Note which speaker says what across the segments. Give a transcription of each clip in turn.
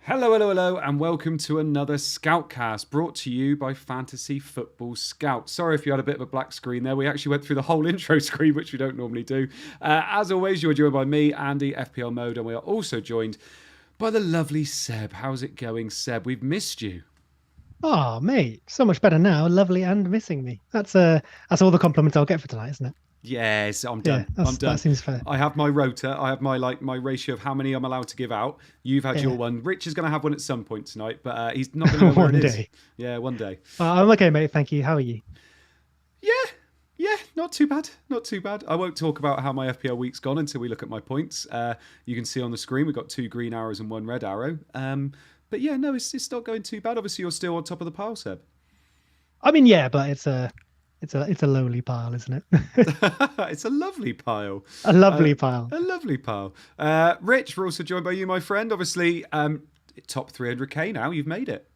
Speaker 1: Hello, hello, hello, and welcome to another SCOUTCAST brought to you by Fantasy Football Scout. Sorry if you had a bit of a black screen there. We actually went through the whole intro screen, which we don't normally do. As always, you're joined by me, Andy, FPL Mode, and we are also joined by the lovely Seb. How's it going, Seb? We've missed you.
Speaker 2: Oh, mate, so much better now. Lovely and missing me. That's all the compliments I'll get for tonight, isn't it?
Speaker 1: Yes, I'm
Speaker 2: Yeah,
Speaker 1: done. I'm done.
Speaker 2: that seems fair.
Speaker 1: I have my rota. I have my ratio of how many I'm allowed to give out. You've had your one. Rich is going to have one at some point tonight, but he's not going to know where
Speaker 2: One
Speaker 1: it is.
Speaker 2: day.
Speaker 1: Yeah, one day.
Speaker 2: I'm okay, mate. Thank you. How are you?
Speaker 1: Yeah, not too bad. Not too bad. I won't talk about how my FPL week's gone until we look at my points. You can see on the screen we've got 2 green arrows and 1 red arrow. But yeah, no, it's not going too bad. Obviously, you're still on top of the pile, Seb.
Speaker 2: I mean, yeah, but it's a lowly pile, isn't it?
Speaker 1: It's a lovely pile.
Speaker 2: A lovely pile.
Speaker 1: A lovely pile. Rich, we're also joined by you, my friend. Obviously, top 300k now. You've made it.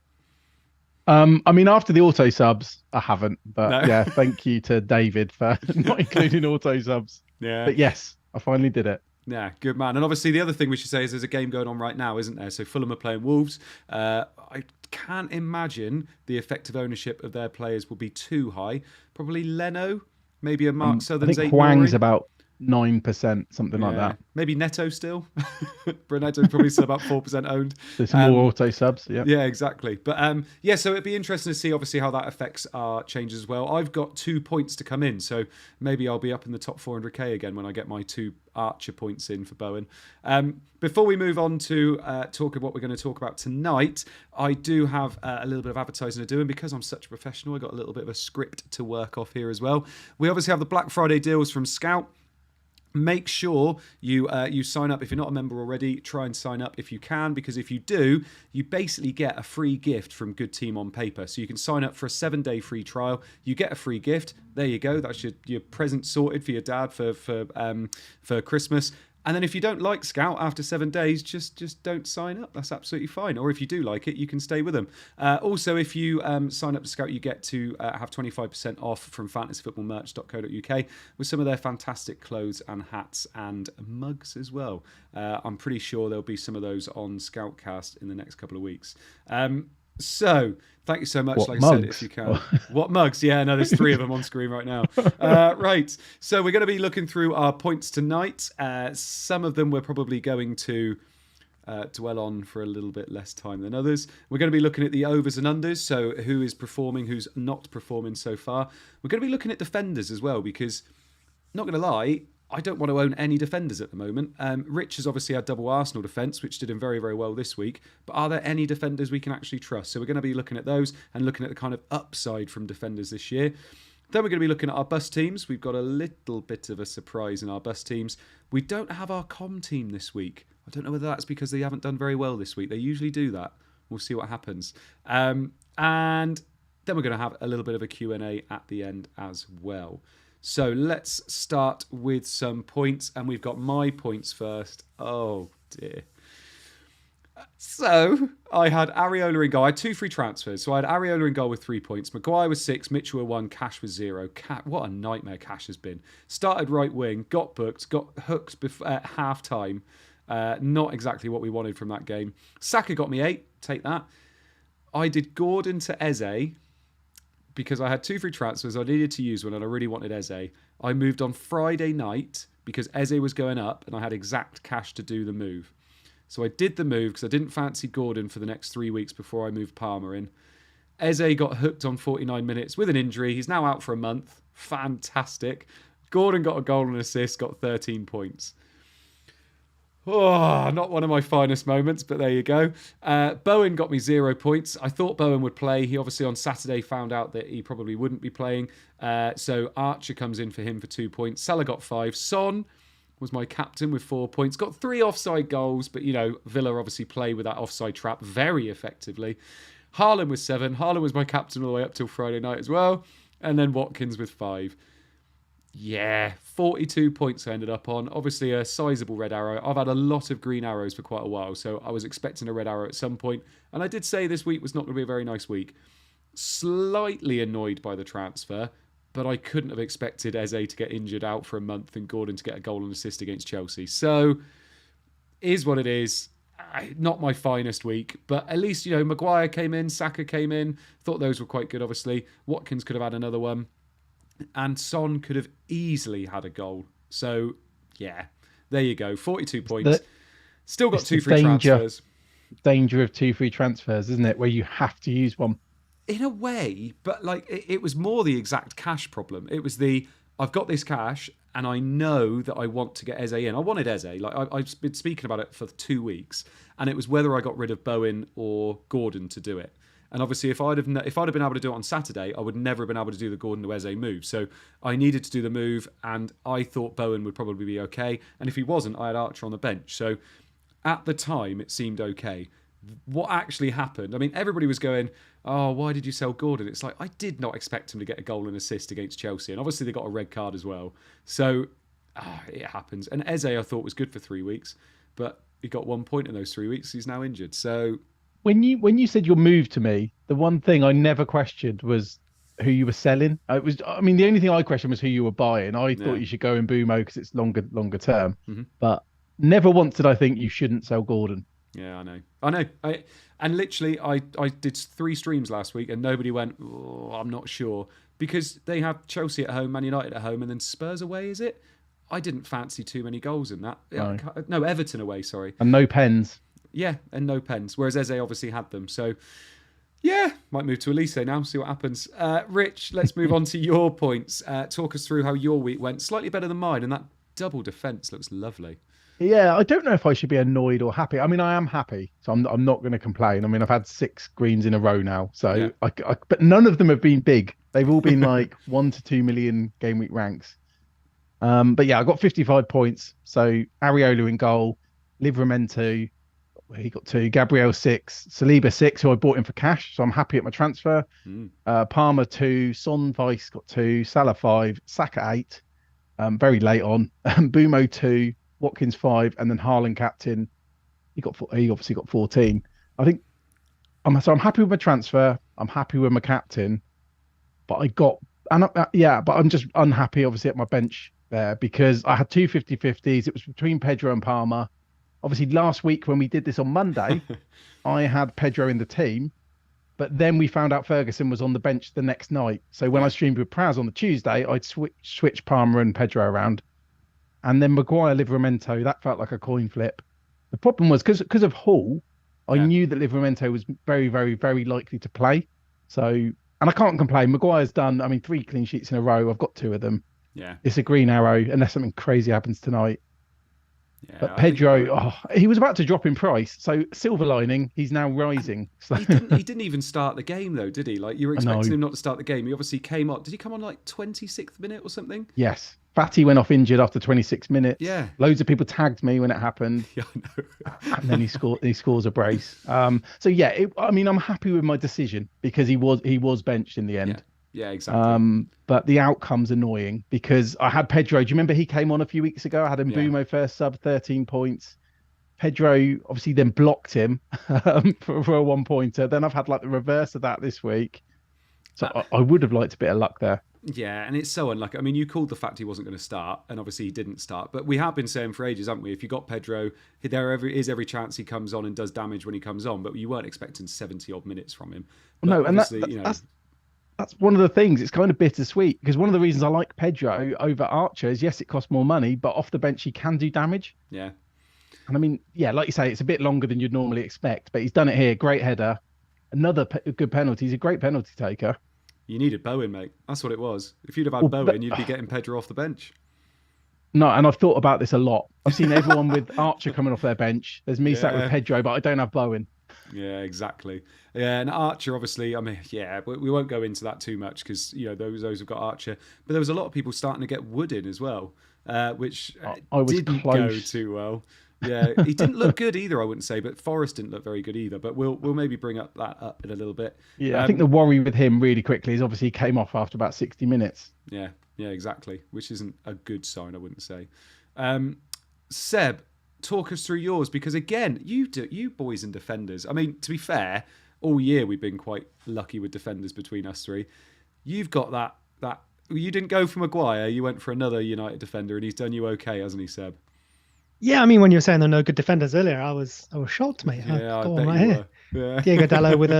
Speaker 3: I mean, after the auto subs, I haven't, but
Speaker 1: No.
Speaker 3: yeah, thank you to David for not including auto subs.
Speaker 1: Yeah.
Speaker 3: But yes, I finally did it.
Speaker 1: Yeah, good man. And obviously, the other thing we should say is there's a game going on right now, isn't there? So Fulham are playing Wolves. I can't imagine the effective ownership of their players will be too high. Probably Leno, maybe a Mark
Speaker 3: I
Speaker 1: Southerns
Speaker 3: think
Speaker 1: 8
Speaker 3: Hwang's about 9%, something like that.
Speaker 1: Maybe Neto still. Brunetto's probably still about 4% owned.
Speaker 3: There's some more auto subs. Yeah.
Speaker 1: Yeah, exactly. But yeah, so it'd be interesting to see obviously how that affects our changes as well. I've got 2 points to come in, so maybe I'll be up in the top 400k again when I get my 2 Archer points in for Bowen. Before we move on to talk of what we're going to talk about tonight, I do have a little bit of advertising to do, and because I'm such a professional, I got a little bit of a script to work off here as well. We obviously have the Black Friday deals from Scout. Make sure you sign up. If you're not a member already, try and sign up if you can, because if you do, you basically get a free gift from Good Team on paper. So you can sign up for a 7-day free trial. You get a free gift. There you go. That's your present sorted for your dad for Christmas. And then if you don't like Scout after 7 days, just don't sign up. That's absolutely fine. Or if you do like it, you can stay with them. Also, if you sign up to Scout, you get to have 25% off from fantasyfootballmerch.co.uk with some of their fantastic clothes and hats and mugs as well. I'm pretty sure there'll be some of those on Scoutcast in the next couple of weeks. So, thank you so much.
Speaker 3: What,
Speaker 1: like
Speaker 3: mugs?
Speaker 1: I said, if you can. What mugs? Yeah, no, there's 3 of them on screen right now. Right. So, we're going to be looking through our points tonight. Some of them we're probably going to dwell on for a little bit less time than others. We're going to be looking at the overs and unders. So, who is performing, who's not performing so far. We're going to be looking at defenders as well, because, not going to lie, I don't want to own any defenders at the moment. Rich has obviously had double Arsenal defence, which did him very, very well this week. But are there any defenders we can actually trust? So we're going to be looking at those and looking at the kind of upside from defenders this year. Then we're going to be looking at our bust teams. We've got a little bit of a surprise in our bust teams. We don't have our com team this week. I don't know whether that's because they haven't done very well this week. They usually do that. We'll see what happens. And then we're going to have a little bit of a Q&A at the end as well. So let's start with some points, and we've got my points first. Oh dear. So I had Areola in goal. I had 2 free transfers. So I had Areola in goal with 3 points. Maguire was 6, Mitchell with 1, Cash with 0. What a nightmare Cash has been. Started right wing, got booked, got hooked at half time. Not exactly what we wanted from that game. Saka got me 8. Take that. I did Gordon to Eze, because I had 2 free transfers, I needed to use one, and I really wanted Eze. I moved on Friday night because Eze was going up, and I had exact cash to do the move. So I did the move because I didn't fancy Gordon for the next 3 weeks before I moved Palmer in. Eze got hooked on 49 minutes with an injury. He's now out for a month. Fantastic. Gordon got a goal and assist, got 13 points. Oh, not one of my finest moments, but there you go. Bowen got me 0 points. I thought Bowen would play. He obviously on Saturday found out that he probably wouldn't be playing. So Archer comes in for him for 2 points. Salah got 5. Son was my captain with 4 points. Got 3 offside goals, but, you know, Villa obviously play with that offside trap very effectively. Haaland with 7. Haaland was my captain all the way up till Friday night as well. And then Watkins with 5. Yeah, 42 points I ended up on. Obviously a sizable red arrow. I've had a lot of green arrows for quite a while, so I was expecting a red arrow at some point. And I did say this week was not going to be a very nice week. Slightly annoyed by the transfer, but I couldn't have expected Eze to get injured out for a month and Gordon to get a goal and assist against Chelsea. So, is what it is. not my finest week, but at least, Maguire came in, Saka came in. Thought those were quite good, obviously. Watkins could have had another one. And Son could have easily had a goal. So, yeah, there you go. 42 points. Still got 2 free transfers.
Speaker 3: Danger of 2 free transfers, isn't it? Where you have to use one. In
Speaker 1: a way, but it was more the exact cash problem. It was I've got this cash and I know that I want to get Eze in. I wanted Eze. I've been speaking about it for 2 weeks, and it was whether I got rid of Bowen or Gordon to do it. And obviously, if I'd have been able to do it on Saturday, I would never have been able to do the Gordon to Eze move. So I needed to do the move, and I thought Bowen would probably be okay. And if he wasn't, I had Archer on the bench. So at the time, it seemed okay. What actually happened, I mean, everybody was going, oh, why did you sell Gordon? It's like, I did not expect him to get a goal and assist against Chelsea. And obviously they got a red card as well. So it happens. And Eze, I thought, was good for 3 weeks, but he got 1 point in those 3 weeks. He's now injured. So
Speaker 3: when you said your move to me, the one thing I never questioned was who you were selling. The only thing I questioned was who you were buying. I thought you should go in Bumo because it's longer term. Mm-hmm. But never once did I think you shouldn't sell Gordon.
Speaker 1: Yeah, I know. And literally, I did 3 streams last week, and nobody went, oh, I'm not sure, because they have Chelsea at home, Man United at home, and then Spurs away. Is it? I didn't fancy too many goals in that. No, Everton away. Sorry,
Speaker 3: and no pens.
Speaker 1: Yeah, and no pens. Whereas Eze obviously had them. So yeah, might move to Elise now. See what happens. Rich, let's move on to your points. Talk us through how your week went. Slightly better than mine, and that double defence looks lovely.
Speaker 3: Yeah, I don't know if I should be annoyed or happy. I mean, I am happy, so I'm not going to complain. I mean, I've had 6 greens in a row now, so yeah. But none of them have been big. They've all been like 1 to 2 million game week ranks. But yeah, I got 55 points. So Areola in goal, Livramento, he got 2, Gabriel 6, Saliba 6, who I bought in for cash, so I'm happy at my transfer. Palmer 2, Son Vice got 2, Salah 5, Saka 8, very late on, Bumo 2. Watkins 5, and then Haaland captain. He obviously got 14. I think I'm happy with my transfer. I'm happy with my captain, but I'm just unhappy obviously at my bench there because I had 2 50-50s. It was between Pedro and Palmer. Obviously last week when we did this on Monday, I had Pedro in the team, but then we found out Ferguson was on the bench the next night. So when I streamed with Praz on the Tuesday, I'd switch Palmer and Pedro around. And then Maguire, Livramento, that felt like a coin flip. The problem was because of Hall, I knew that Livramento was very, very, very likely to play. So, and I can't complain. Maguire's done, 3 clean sheets in a row. I've got 2 of them.
Speaker 1: Yeah.
Speaker 3: It's a green arrow unless something crazy happens tonight. Yeah, but Pedro, he was about to drop in price. So silver lining, he's now rising. So.
Speaker 1: He didn't even start the game though, did he? Like you were expecting him not to start the game. He obviously came on. Did he come on like 26th minute or something?
Speaker 3: Yes. Fatty went off injured after 26 minutes.
Speaker 1: Yeah.
Speaker 3: Loads of people tagged me when it happened.
Speaker 1: Yeah, I know.
Speaker 3: And then he scores a brace. So yeah, I'm happy with my decision because he was benched in the end.
Speaker 1: Yeah, exactly.
Speaker 3: But the outcome's annoying because I had Pedro. Do you remember he came on a few weeks ago? I had him Bumo first sub, 13 points. Pedro obviously then blocked him for a 1-pointer. Then I've had like the reverse of that this week. So I would have liked a bit of luck there.
Speaker 1: Yeah, and it's so unlucky. I mean, you called the fact he wasn't going to start, and obviously he didn't start. But we have been saying for ages, haven't we? If you got Pedro, there is every chance he comes on and does damage when he comes on. But you weren't expecting 70-odd minutes from him. But
Speaker 3: no, and that's one of the things. It's kind of bittersweet because one of the reasons I like Pedro over Archer is yes, it costs more money, but off the bench he can do damage.
Speaker 1: Yeah.
Speaker 3: And like you say, it's a bit longer than you'd normally expect, but he's done it here. Great header, another good penalty. He's a great penalty taker.
Speaker 1: You needed Bowen, mate. That's what it was. If you'd have had Bowen, you'd be getting Pedro off the bench.
Speaker 3: No, and I've thought about this a lot. I've seen everyone with Archer coming off their bench. There's me sat with Pedro, but I don't have Bowen.
Speaker 1: Yeah, exactly. Yeah, and Archer, obviously, we won't go into that too much because, those who've got Archer. But there was a lot of people starting to get Wood in as well, which didn't go too well. Yeah, he didn't look good either, I wouldn't say, but Forrest didn't look very good either. But we'll maybe bring that up in a little bit.
Speaker 3: Yeah, I think the worry with him really quickly is obviously he came off after about 60 minutes.
Speaker 1: Yeah, exactly, which isn't a good sign, I wouldn't say. Seb, talk us through yours because again, you boys and defenders. I mean, to be fair, all year we've been quite lucky with defenders between us 3. You've got that. You didn't go for Maguire, you went for another United defender, and he's done you okay, hasn't he, Seb?
Speaker 2: Yeah, I mean, when you were saying there are no good defenders earlier, I was shocked, mate. I've
Speaker 1: Yeah, I
Speaker 2: got one
Speaker 1: bet
Speaker 2: right
Speaker 1: you
Speaker 2: here.
Speaker 1: were. Yeah.
Speaker 2: Diego Dallo with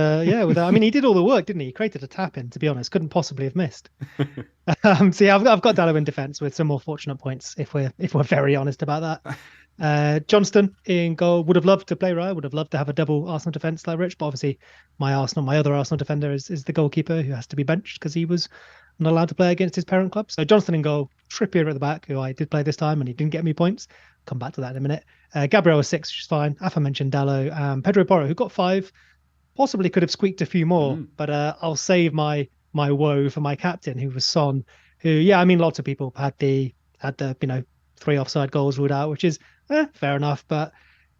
Speaker 2: I mean, he did all the work, didn't he? He created a tap in, to be honest. Couldn't possibly have missed. So yeah, I've got Dallo in defence with some more fortunate points, if we're very honest about that. Johnston in goal. Would have loved to play right. Would have loved to have a double Arsenal defence like Rich, but obviously my other Arsenal defender is the goalkeeper who has to be benched because he was not allowed to play against his parent club. So Johnston in goal, Trippier at the back, who I did play this time and he didn't get me points. Come back to that in a minute. Gabriel was 6, which is fine. Aforementioned Dallo, Pedro Porro, who got 5, possibly could have squeaked a few more, but I'll save my woe for my captain, who was Son, who, yeah, I mean, lots of people had the 3 offside goals ruled out, which is fair enough, but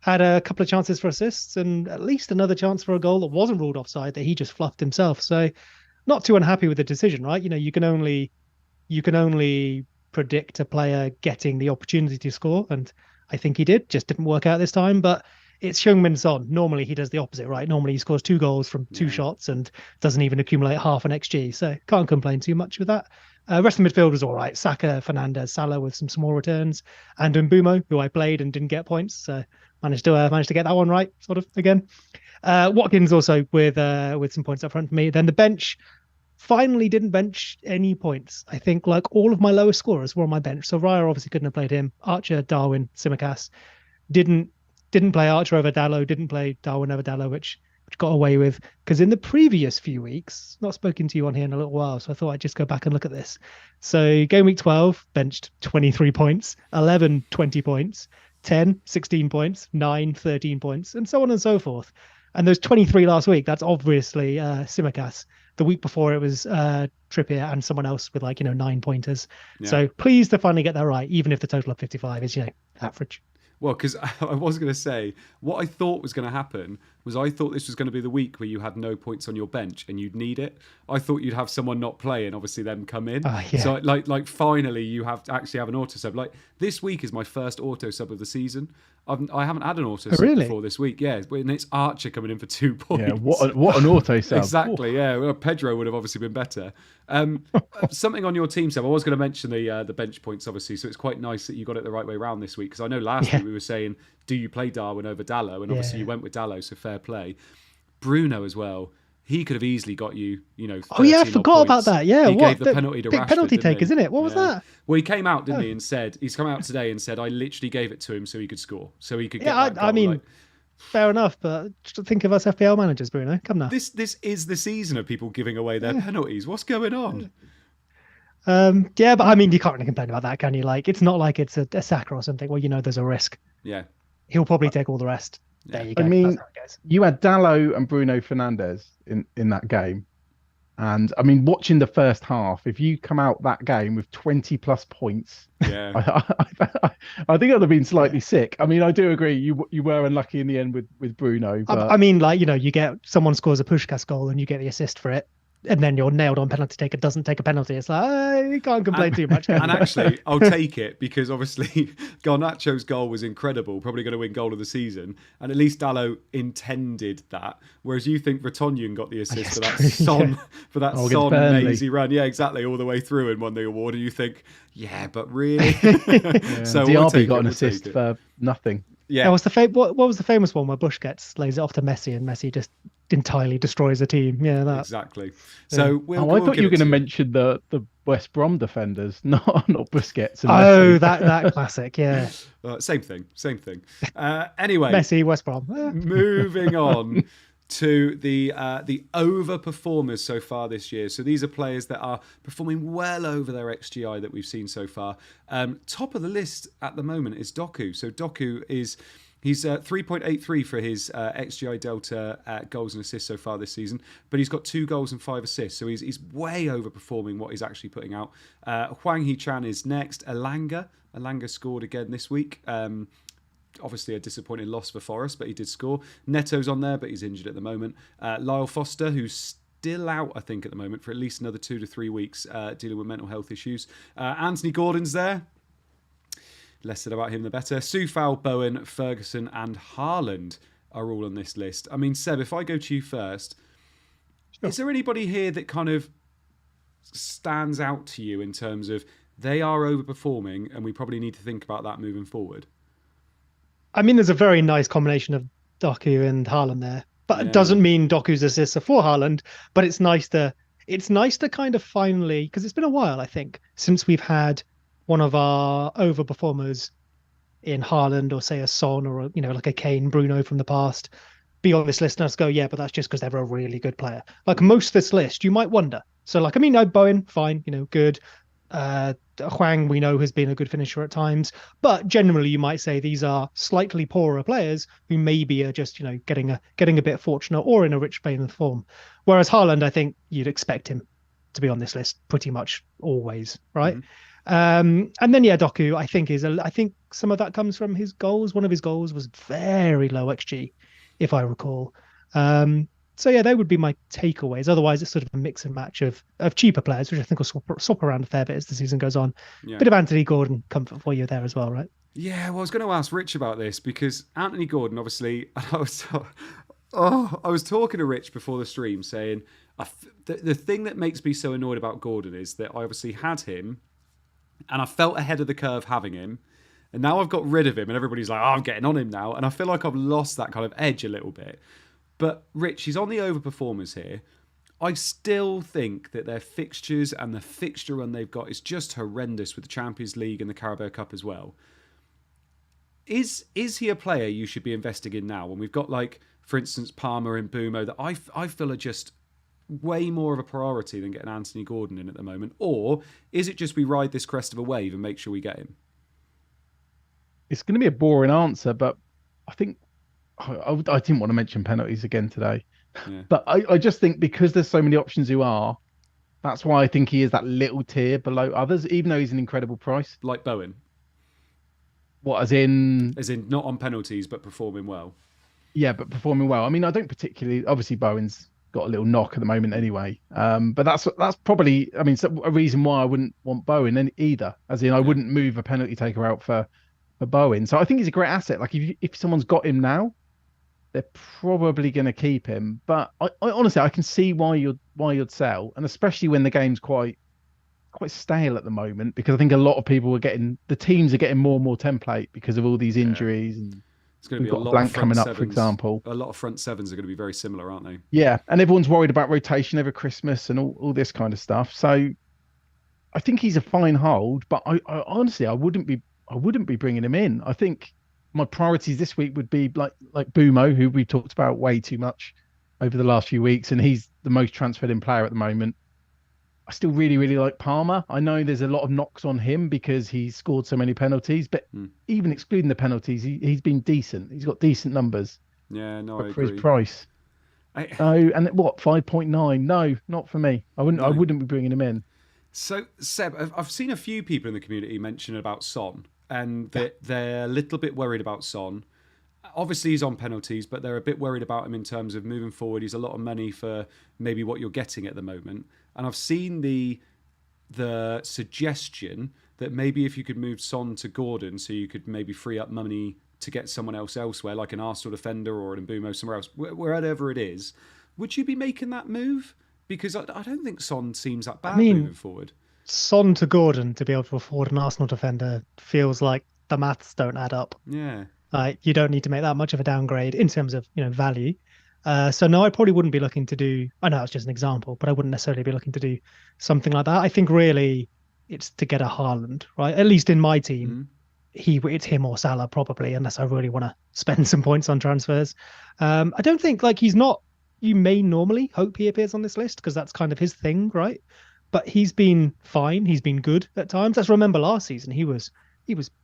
Speaker 2: had a couple of chances for assists and at least another chance for a goal that wasn't ruled offside that he just fluffed himself. So not too unhappy with the decision, right? You can only predict a player getting the opportunity to score, and I think he did. Just didn't work out this time, but it's Heung-min Son. Normally he does the opposite, right? Normally he scores 2 goals from 2 shots and doesn't even accumulate half an XG. So can't complain too much with that. Rest of the midfield was all right. Saka, Fernandez, Salah with some small returns, and Mbumo, who I played and didn't get points. So managed to get that one right, sort of again. Watkins also with some points up front for me. Then the bench finally didn't bench any points. I think like all of my lowest scorers were on my bench. So Raya obviously couldn't have played him. Archer, Darwin, Simicast didn't play Archer over Dallo, didn't play Darwin over Dallo, which got away with, because in the previous few weeks, not spoken to you on here in a little while, so I thought I'd just go back and look at this. So game week 12 benched 23 points, 11 20 points, 10 16 points, 9 13 points, and so on and so forth. And those 23 last week, that's obviously Simicast. The week before it was Trippier and someone else with 9 pointers. Yeah. So pleased to finally get that right, even if the total of 55 is average.
Speaker 1: Well, because I was going to say, what I thought was going to happen was I thought this was going to be the week where you had no points on your bench and you'd need it. I thought you'd have someone not play and obviously them come in.
Speaker 2: Yeah.
Speaker 1: So like finally you have to actually have an auto sub. Like this week is my first auto sub of the season. I haven't had an auto sub before this week. Yeah, and it's Archer coming in for 2 points.
Speaker 3: Yeah, what an auto sub.
Speaker 1: Exactly. Yeah, well, Pedro would have obviously been better. Something on your team, Seb. I was going to mention the bench points, obviously. So it's quite nice that you got it the right way around this week, because I know last week we were saying, do you play Darwin over Dallo? And obviously you went with Dallo, so fair play. Bruno as well. He could have easily got you, 13
Speaker 2: Oh yeah, I forgot about that. Yeah,
Speaker 1: he gave the penalty to Rashford,
Speaker 2: penalty take, isn't it? What was that?
Speaker 1: Well, he came out, didn't he, and said he's come out today and said I literally gave it to him so he could score, so he could get that goal.
Speaker 2: I mean, fair enough, but just think of us FPL managers, Bruno. Come now.
Speaker 1: This is the season of people giving away their penalties. What's going on?
Speaker 2: Yeah, but I mean, you can't really complain about that, can you? Like, it's not like it's a Saka or something. Well, there's a risk.
Speaker 1: Yeah,
Speaker 2: he'll probably take all the rest.
Speaker 1: Yeah.
Speaker 2: There you go.
Speaker 3: I mean, you had Dallo and Bruno Fernandes in that game. And I mean, watching the first half, if you come out that game with 20 plus points,
Speaker 1: yeah,
Speaker 3: I think I'd have been slightly sick. I mean, I do agree you were unlucky in the end with Bruno. But...
Speaker 2: I mean, you get someone scores a Puskás goal and you get the assist for it, and then you're nailed on penalty taker doesn't take a penalty. It's like, you can't complain too much.
Speaker 1: And actually, I'll take it, because obviously Garnacho's goal was incredible, probably going to win goal of the season, and at least Dallo intended that. Whereas you think Vertonghen got the assist for that Son amazing run. Yeah, exactly, all the way through and won the award. And you think, yeah, but really?
Speaker 3: So Diaby got an assist for nothing.
Speaker 2: Yeah. What was the famous one where Busquets lays it off to Messi and Messi just entirely destroys the team? Yeah, that.
Speaker 1: Exactly. So
Speaker 3: I thought you were going to mention the West Brom defenders, not Busquets.
Speaker 2: And that classic, yeah.
Speaker 1: Same thing. Anyway,
Speaker 2: Messi, West Brom.
Speaker 1: Moving on to the overperformers so far this year. So these are players that are performing well over their XGI that we've seen so far. Top of the list at the moment is Doku. So Doku he's 3.83 for his XGI delta goals and assists so far this season, but he's got 2 goals and 5 assists. So he's way overperforming what he's actually putting out. Hwang Hee-chan is next. Elanga scored again this week. Obviously a disappointing loss for Forest, but he did score. Neto's on there, but he's injured at the moment. Lyle Foster, who's still out, I think, at the moment for at least another 2 to 3 weeks, dealing with mental health issues. Anthony Gordon's there. Less said about him, the better. Soufal, Bowen, Ferguson, and Haaland are all on this list. I mean, Seb, if I go to you first, is there anybody here that kind of stands out to you in terms of they are overperforming and we probably need to think about that moving forward?
Speaker 2: I mean, there's a very nice combination of Doku and Haaland there, but it
Speaker 1: Yeah.
Speaker 2: doesn't mean Doku's assists are for Haaland. But it's nice to kind of finally, because it's been a while, I think, since we've had one of our overperformers in Haaland, or say a Son, or like a Kane, Bruno from the past, be on this list and us go, yeah, but that's just because they're a really good player. Like most of this list, you might wonder. So like, I mean, no, Bowen, fine, good. Huang, we know, has been a good finisher at times, but generally you might say these are slightly poorer players who maybe are just getting a bit fortunate or in a rich vein of form. Whereas Haaland, I think you'd expect him to be on this list pretty much always, right? And then Doku, I think some of that comes from his goals. One of his goals was very low XG, if I recall. So yeah, they would be my takeaways. Otherwise, it's sort of a mix and match of cheaper players, which I think will swap around a fair bit as the season goes on.
Speaker 1: Yeah.
Speaker 2: Bit of Anthony Gordon comfort for you there as well, right?
Speaker 1: Yeah, well, I was going to ask Rich about this because Anthony Gordon, obviously, I was talking to Rich before the stream saying the thing that makes me so annoyed about Gordon is that I obviously had him and I felt ahead of the curve having him. And now I've got rid of him and everybody's like, oh, I'm getting on him now. And I feel like I've lost that kind of edge a little bit. But Rich, he's on the overperformers here. I still think that their fixtures and the fixture run they've got is just horrendous with the Champions League and the Carabao Cup as well. Is he a player you should be investing in now when we've got, like, for instance, Palmer and Bumo that I feel are just way more of a priority than getting Anthony Gordon in at the moment? Or is it just we ride this crest of a wave and make sure we get him?
Speaker 3: It's going to be a boring answer, but I think I didn't want to mention penalties again today. Yeah. But I just think because there's so many options that's why I think he is that little tier below others, even though he's an incredible price.
Speaker 1: Like Bowen?
Speaker 3: What, as in
Speaker 1: not on penalties, but performing well?
Speaker 3: Yeah, but performing well. I mean, I don't particularly... Obviously, Bowen's got a little knock at the moment anyway. But that's probably... I mean, a reason why I wouldn't want Bowen either. As in, I wouldn't move a penalty taker out for Bowen. So I think he's a great asset. Like, if someone's got him now, they're probably going to keep him. But I honestly, I can see why you'd sell, and especially when the game's quite stale at the moment, because I think a lot of people the teams are getting more and more template because of all these injuries. And
Speaker 1: it's going to be a lot
Speaker 3: blank
Speaker 1: of front
Speaker 3: coming
Speaker 1: sevens.
Speaker 3: Up, for example.
Speaker 1: A lot of front sevens are going to be very similar, aren't they?
Speaker 3: Yeah, and everyone's worried about rotation over Christmas and all this kind of stuff. So I think he's a fine hold, but I honestly, I wouldn't be bringing him in. I think my priorities this week would be like Bumo, who we talked about way too much over the last few weeks, and he's the most transferred in player at the moment. I still really, really like Palmer. I know there's a lot of knocks on him because he's scored so many penalties, but even excluding the penalties, he's been decent. He's got decent numbers.
Speaker 1: Yeah, no, I agree.
Speaker 3: For his price. And what, 5.9? No, not for me. I wouldn't be bringing him in.
Speaker 1: So, Seb, I've seen a few people in the community mention about Son, and that they're a little bit worried about Son. Obviously, he's on penalties, but they're a bit worried about him in terms of moving forward. He's a lot of money for maybe what you're getting at the moment. And I've seen the suggestion that maybe if you could move Son to Gordon, so you could maybe free up money to get someone else elsewhere, like an Arsenal defender or an Mbumo somewhere else, wherever it is, would you be making that move? Because I don't think Son seems that bad moving forward.
Speaker 2: Son to Gordon to be able to afford an Arsenal defender feels like the maths don't add up.
Speaker 1: Yeah.
Speaker 2: You don't need to make that much of a downgrade in terms of value. So no, I probably wouldn't be looking to do. I know it's just an example, but I wouldn't necessarily be looking to do something like that. I think really it's to get a Haaland, right? At least in my team, it's him or Salah probably, unless I really want to spend some points on transfers. I don't think he's not. You may normally hope he appears on this list because that's kind of his thing, right? But he's been fine. He's been good at times. Let's remember last season he was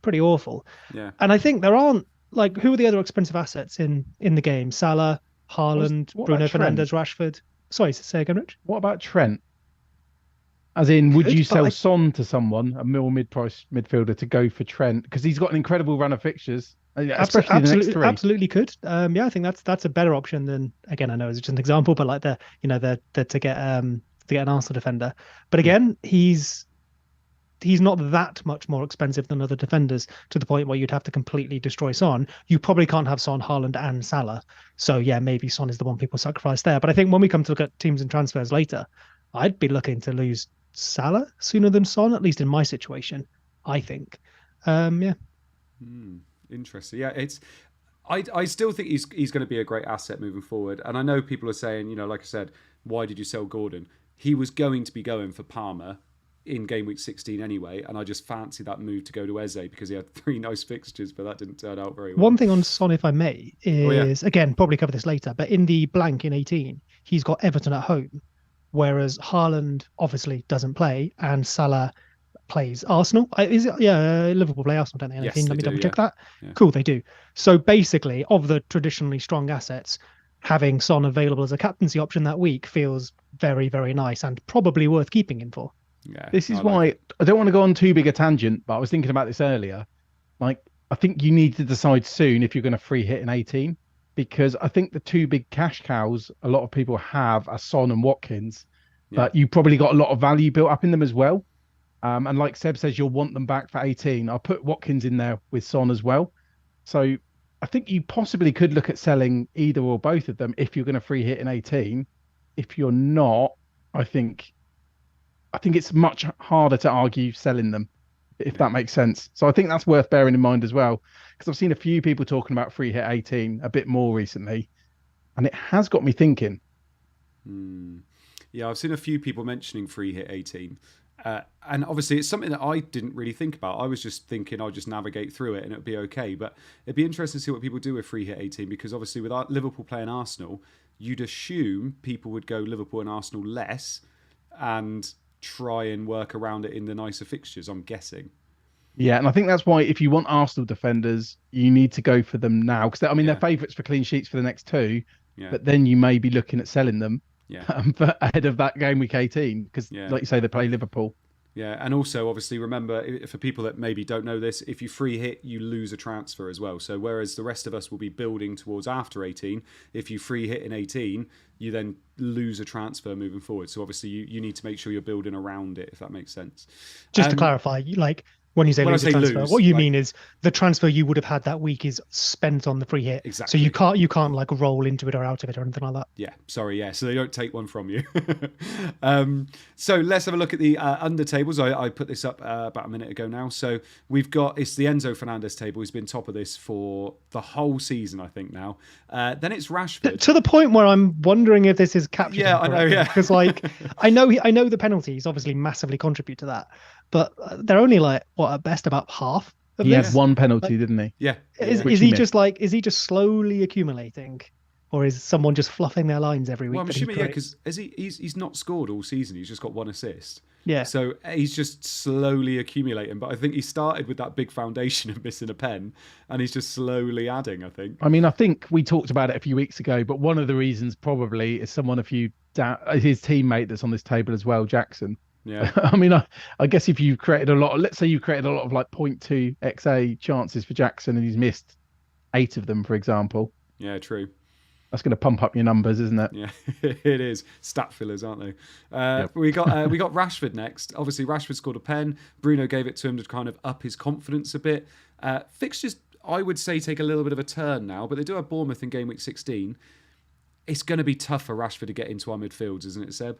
Speaker 2: pretty awful.
Speaker 1: Yeah.
Speaker 2: And I think there aren't who are the other expensive assets in the game? Salah, Haaland, Bruno Fernandes, Rashford. Sorry, say again, Rich.
Speaker 3: What about Trent? As in, would you sell Son to someone, a mid-price midfielder, to go for Trent? Because he's got an incredible run of fixtures, especially the next three.
Speaker 2: Absolutely could. Yeah, I think that's a better option than, again, I know it's just an example, but like to get an Arsenal defender. But again, he's not that much more expensive than other defenders to the point where you'd have to completely destroy Son. You probably can't have Son, Haaland, and Salah. So yeah, maybe Son is the one people sacrifice there. But I think when we come to look at teams and transfers later, I'd be looking to lose Salah sooner than Son, at least in my situation, I think. Yeah.
Speaker 1: Interesting. Yeah, I still think he's going to be a great asset moving forward. And I know people are saying, like I said, why did you sell Gordon? He was going to be going for Palmer in game week 16 anyway, and I just fancy that move to go to Eze because he had 3 nice fixtures, but that didn't turn out very well.
Speaker 2: One thing on Son, if I may, is again, probably cover this later, but in the blank in 18, he's got Everton at home, whereas Haaland obviously doesn't play and Salah plays Arsenal. Liverpool play Arsenal, don't they?
Speaker 1: Yes,
Speaker 2: Let me double check
Speaker 1: yeah.
Speaker 2: that. Yeah. Cool, they do. So basically, of the traditionally strong assets, having Son available as a captaincy option that week feels very, very nice and probably worth keeping him for.
Speaker 3: Yeah, this is why I don't want to go on too big a tangent, but I was thinking about this earlier. Like, I think you need to decide soon if you're going to free hit in 18, because I think the 2 big cash cows a lot of people have are Son and Watkins, but you probably got a lot of value built up in them as well. And like Seb says, you'll want them back for 18. I'll put Watkins in there with Son as well. So I think you possibly could look at selling either or both of them if you're going to free hit in 18. If you're not, I think it's much harder to argue selling them, if that makes sense. So I think that's worth bearing in mind as well, because I've seen a few people talking about free hit 18 a bit more recently, and it has got me thinking.
Speaker 1: Yeah, I've seen a few people mentioning free hit 18. And obviously it's something that I didn't really think about. I was just thinking I'll just navigate through it and it'll be okay. But it'd be interesting to see what people do with free hit 18, because obviously with Liverpool playing Arsenal, you'd assume people would go Liverpool and Arsenal less and try and work around it in the nicer fixtures, I'm guessing.
Speaker 3: Yeah, and I think that's why if you want Arsenal defenders, you need to go for them now, because they're favourites for clean sheets for the next 2, but then you may be looking at selling them ahead of that game week 18, because like you say, they play Liverpool.
Speaker 1: Yeah, and also obviously remember, for people that maybe don't know this, if you free hit, you lose a transfer as well. So whereas the rest of us will be building towards after 18, if you free hit in 18, you then lose a transfer moving forward. So obviously you need to make sure you're building around it, if that makes sense.
Speaker 2: Just to clarify, like when you say lose a transfer, what you mean is the transfer you would have had that week is spent on the free hit.
Speaker 1: Exactly.
Speaker 2: So you can't like roll into it or out of it or anything like that.
Speaker 1: Yeah, sorry, yeah. So they don't take one from you. So let's have a look at the under tables. I put this up about a minute ago now. So it's the Enzo Fernandez table. He's been top of this for the whole season, I think now. Then it's Rashford.
Speaker 2: To the point where I'm wondering if this is captured.
Speaker 1: Yeah, I know, yeah.
Speaker 2: Because like, I know the penalties obviously massively contribute to that. But they're only like at best about half of
Speaker 3: this. He had 1 penalty, didn't he?
Speaker 1: Yeah.
Speaker 2: Is he just slowly accumulating, or is someone just fluffing their lines every week?
Speaker 1: Well, I'm assuming because he's not scored all season. He's just got 1 assist.
Speaker 2: Yeah.
Speaker 1: So he's just slowly accumulating. But I think he started with that big foundation of missing a pen, and he's just slowly adding, I think.
Speaker 3: I mean, I think we talked about it a few weeks ago, but one of the reasons probably is his teammate that's on this table as well, Jackson.
Speaker 1: Yeah.
Speaker 3: I mean, I guess if you've created let's say you've created a lot of like 0.2 XA chances for Jackson and he's missed 8 of them, for example.
Speaker 1: Yeah, true.
Speaker 3: That's going to pump up your numbers, isn't it?
Speaker 1: Yeah, it is. Stat fillers, aren't they? Yep. We got Rashford next. Obviously, Rashford scored a pen. Bruno gave it to him to kind of up his confidence a bit. Fixtures, I would say, take a little bit of a turn now, but they do have Bournemouth in game week 16. It's going to be tough for Rashford to get into our midfields, isn't it, Seb?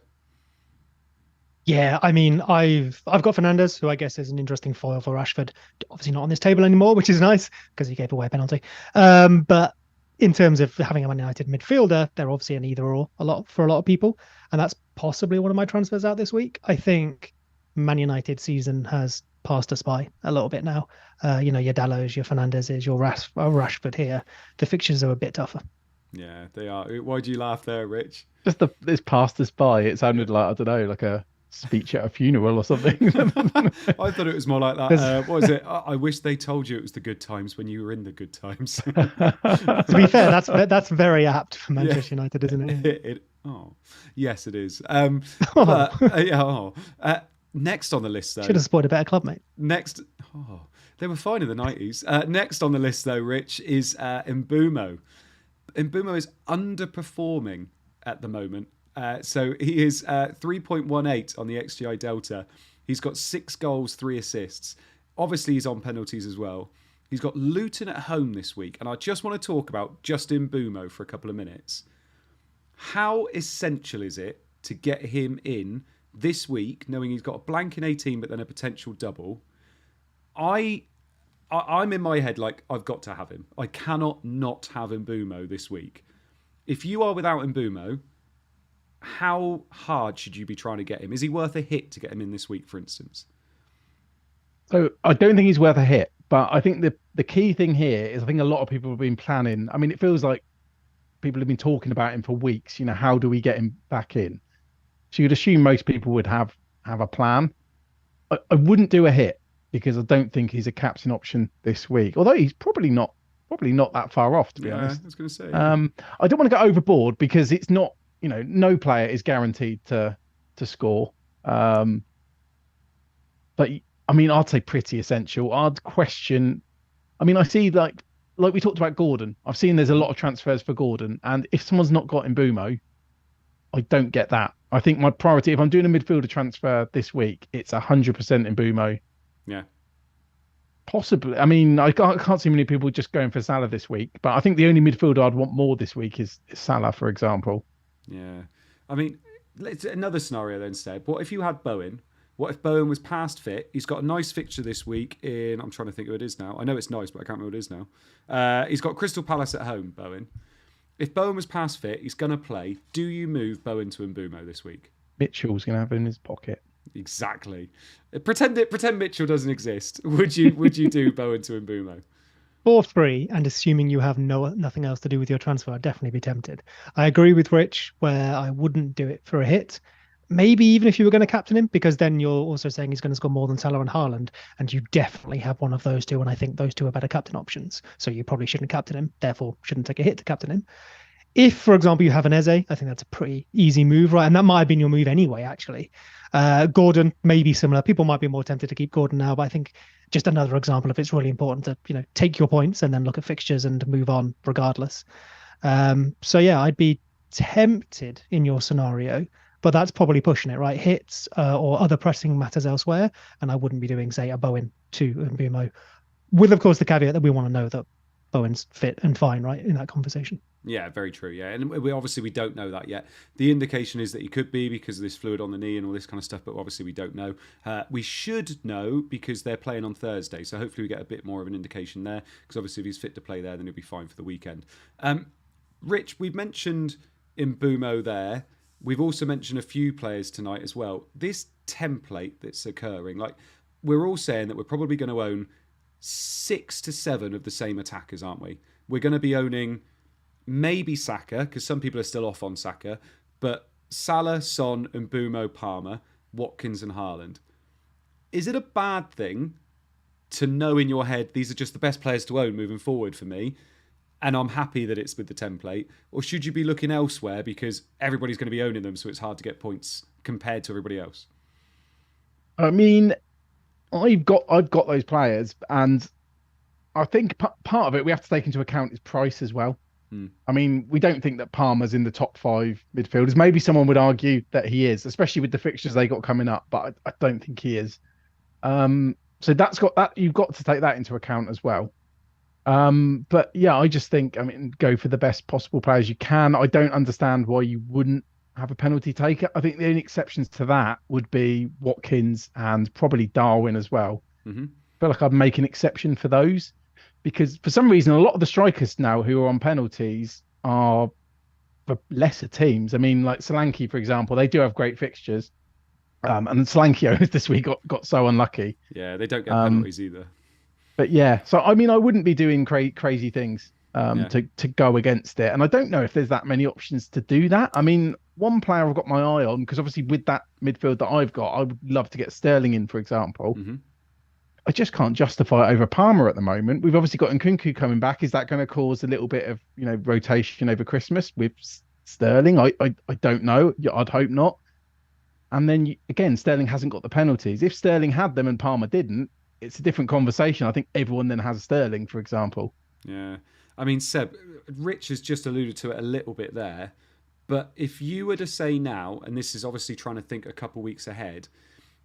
Speaker 2: Yeah, I mean, I've got Fernandez, who I guess is an interesting foil for Rashford. Obviously not on this table anymore, which is nice because he gave away a penalty. But in terms of having a Man United midfielder, they're obviously an either or for a lot of people, and that's possibly one of my transfers out this week. I think Man United season has passed us by a little bit now. Your Dallots, your Fernandezes, your Rashford here. The fixtures are a bit tougher.
Speaker 1: Yeah, they are. Why do you laugh there, Rich?
Speaker 3: Just this passed us by. It sounded like, I don't know, like a speech at a funeral or something.
Speaker 1: I thought it was more like that. What was it? I wish they told you it was the good times when you were in the good times.
Speaker 2: To be fair, that's very apt for Manchester United, isn't it?
Speaker 1: Yes, it is. Next on the list, though.
Speaker 2: Should have supported a better club, mate.
Speaker 1: Next, they were fine in the 90s. Next on the list, though, Rich, is Mbeumo. Mbeumo is underperforming at the moment. So he is 3.18 on the XGI Delta. He's got 6 goals, 3 assists. Obviously, he's on penalties as well. He's got Luton at home this week. And I just want to talk about Justin Mbeumo for a couple of minutes. How essential is it to get him in this week, knowing he's got a blank in 18, but then a potential double? I I'm in my head like I've got to have him. I cannot not have Mbumo this week. If you are without Mbumo, how hard should you be trying to get him? Is he worth a hit to get him in this week, for instance?
Speaker 3: So I don't think he's worth a hit, but I think the key thing here is I think a lot of people have been planning. I mean, it feels like people have been talking about him for weeks. How do we get him back in? So you'd assume most people would have a plan. I wouldn't do a hit because I don't think he's a captain option this week. Although he's probably not that far off, to be honest.
Speaker 1: I was going to say.
Speaker 3: I don't want to go overboard because it's not. No player is guaranteed to score. But I mean, I'd say pretty essential. I'd question. I mean, I see like we talked about Gordon. I've seen there's a lot of transfers for Gordon, and if someone's not got Mbumo, I don't get that. I think my priority, if I'm doing a midfielder transfer this week, it's 100% Mbumo.
Speaker 1: Yeah.
Speaker 3: Possibly. I mean, I can't see many people just going for Salah this week, but I think the only midfielder I'd want more this week is Salah, for example.
Speaker 1: Yeah. I mean, it's another scenario then, Seb. What if you had Bowen? What if Bowen was past fit? He's got a nice fixture this week in... I'm trying to think who it is now. I know it's nice, but I can't remember what it is now. He's got Crystal Palace at home, Bowen. If Bowen was past fit, he's going to play. Do you move Bowen to Mbumo this week?
Speaker 3: Mitchell's going to have it in his pocket.
Speaker 1: Exactly. Pretend Mitchell doesn't exist. Would you do Bowen to Mbumo?
Speaker 2: For free, and assuming you have nothing else to do with your transfer, I'd definitely be tempted. I agree with Rich, where I wouldn't do it for a hit. Maybe even if you were going to captain him, because then you're also saying he's going to score more than Salah and Haaland, and you definitely have one of those two, and I think those two are better captain options. So you probably shouldn't captain him, therefore shouldn't take a hit to captain him. If, for example, you have an Eze, I think that's a pretty easy move, right? And that might have been your move anyway, actually. Gordon may be similar. People might be more tempted to keep Gordon now, but I think just another example of it's really important to take your points and then look at fixtures and move on regardless. So yeah, I'd be tempted in your scenario, but that's probably pushing it, right? Hits or other pressing matters elsewhere, and I wouldn't be doing, say, a Bowen to Mbumo, with of course the caveat that we want to know that Bowen's fit and fine, right, in that conversation.
Speaker 1: Yeah, very true. Yeah, and we don't know that yet. The indication is that he could be because of this fluid on the knee and all this kind of stuff, but obviously we don't know. We should know because they're playing on Thursday, so hopefully we get a bit more of an indication there. Because obviously, if he's fit to play there, then he'll be fine for the weekend. Rich, we've mentioned Mbumo there. We've also mentioned a few players tonight as well. This template that's occurring, like we're all saying that we're probably going to own 6 to 7 of the same attackers, aren't we? We're going to be owning maybe Saka, because some people are still off on Saka, but Salah, Son, Mbumo, Palmer, Watkins and Haaland. Is it a bad thing to know in your head these are just the best players to own moving forward for me, and I'm happy that it's with the template? Or should you be looking elsewhere because everybody's going to be owning them, so it's hard to get points compared to everybody else?
Speaker 3: I mean, I've got those players, and I think part of it we have to take into account is price as well. I mean, we don't think that Palmer's in the top 5 midfielders. Maybe someone would argue that he is, especially with the fixtures they got coming up, but I don't think he is. So you've got to take that into account as well. But yeah, I just think, I mean, go for the best possible players you can. I don't understand why you wouldn't have a penalty taker. I think the only exceptions to that would be Watkins and probably Darwin as well. I feel like I'd make an exception for those, because for some reason, a lot of the strikers now who are on penalties are for lesser teams. I mean, like Solanke, for example, they do have great fixtures. And Solanke owners this week got so unlucky.
Speaker 1: Yeah, they don't get penalties either.
Speaker 3: But yeah, so I mean, I wouldn't be doing crazy things to go against it. And I don't know if there's that many options to do that. I mean, one player I've got my eye on, because obviously with that midfield that I've got, I would love to get Sterling in, for example. I just can't justify it over Palmer at the moment. We've obviously got Nkunku coming back. Is that going to cause a little bit of rotation over Christmas with Sterling? I don't know. I'd hope not. And then again, Sterling hasn't got the penalties. If Sterling had them and Palmer didn't, it's a different conversation. I think everyone then has Sterling, for example.
Speaker 1: Yeah. I mean, Seb, Rich has just alluded to it a little bit there. But if you were to say now, and this is obviously trying to think a couple weeks ahead,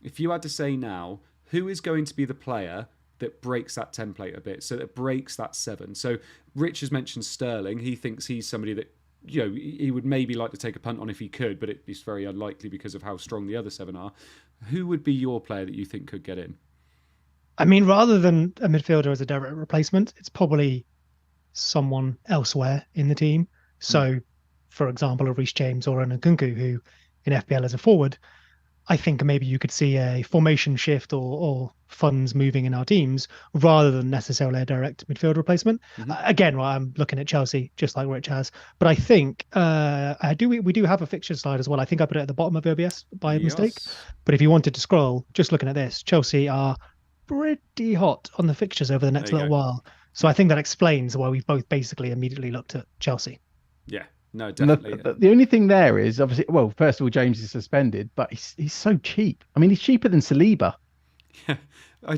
Speaker 1: if you had to say now, who is going to be the player that breaks that template a bit, so that breaks that 7? So Rich has mentioned Sterling. He thinks he's somebody that, he would maybe like to take a punt on if he could, but it's very unlikely because of how strong the other 7 are. Who would be your player that you think could get in?
Speaker 2: I mean, rather than a midfielder as a direct replacement, it's probably someone elsewhere in the team.
Speaker 1: Mm.
Speaker 2: So, for example, a Reece James or an Nkunku, who in FPL as a forward, I think maybe you could see a formation shift or funds moving in our teams rather than necessarily a direct midfield replacement.
Speaker 1: Mhm.
Speaker 2: Again, well, I'm looking at Chelsea just like Rich has, but I think we do have a fixture slide as well. I think I put it at the bottom of OBS by mistake.
Speaker 1: Yes.
Speaker 2: But if you wanted to scroll, just looking at this, Chelsea are pretty hot on the fixtures over the
Speaker 1: There
Speaker 2: next
Speaker 1: you
Speaker 2: little
Speaker 1: go.
Speaker 2: while. So
Speaker 1: Yeah.
Speaker 2: I think that explains why we've both basically immediately looked at Chelsea.
Speaker 1: Yeah. No,
Speaker 3: And
Speaker 1: definitely.
Speaker 3: the only thing there is obviously, well, first of all, James is suspended, but he's so cheap. I mean, he's cheaper than Saliba,
Speaker 1: Yeah.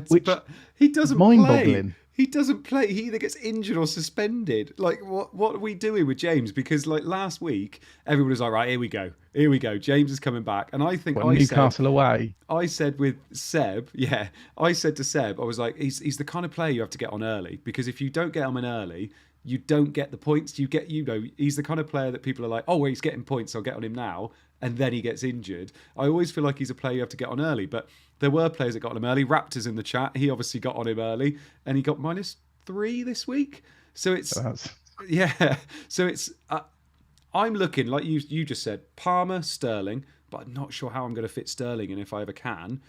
Speaker 3: which
Speaker 1: But he
Speaker 3: is
Speaker 1: doesn't play.
Speaker 3: mind-boggling.
Speaker 1: He doesn't play. He either gets injured or suspended. Like, what are we doing with James? Because like last week, everyone was like, right, here we go. Here we go. James is coming back. And I think
Speaker 3: What, Newcastle away.
Speaker 1: I said with Seb, yeah, I said to Seb, I was like, he's the kind of player you have to get on early, because if you don't get him in early, you don't get the points. He's the kind of player that people are like, oh, well, he's getting points, I'll get on him now, and then he gets injured. I always feel like he's a player you have to get on early, but there were players that got on him early. Raptors in the chat, he obviously got on him early, and he got -3 this week. So it's yeah. So it's I'm looking like you just said, Palmer, Sterling, but I'm not sure how I'm going to fit Sterling in if I ever can.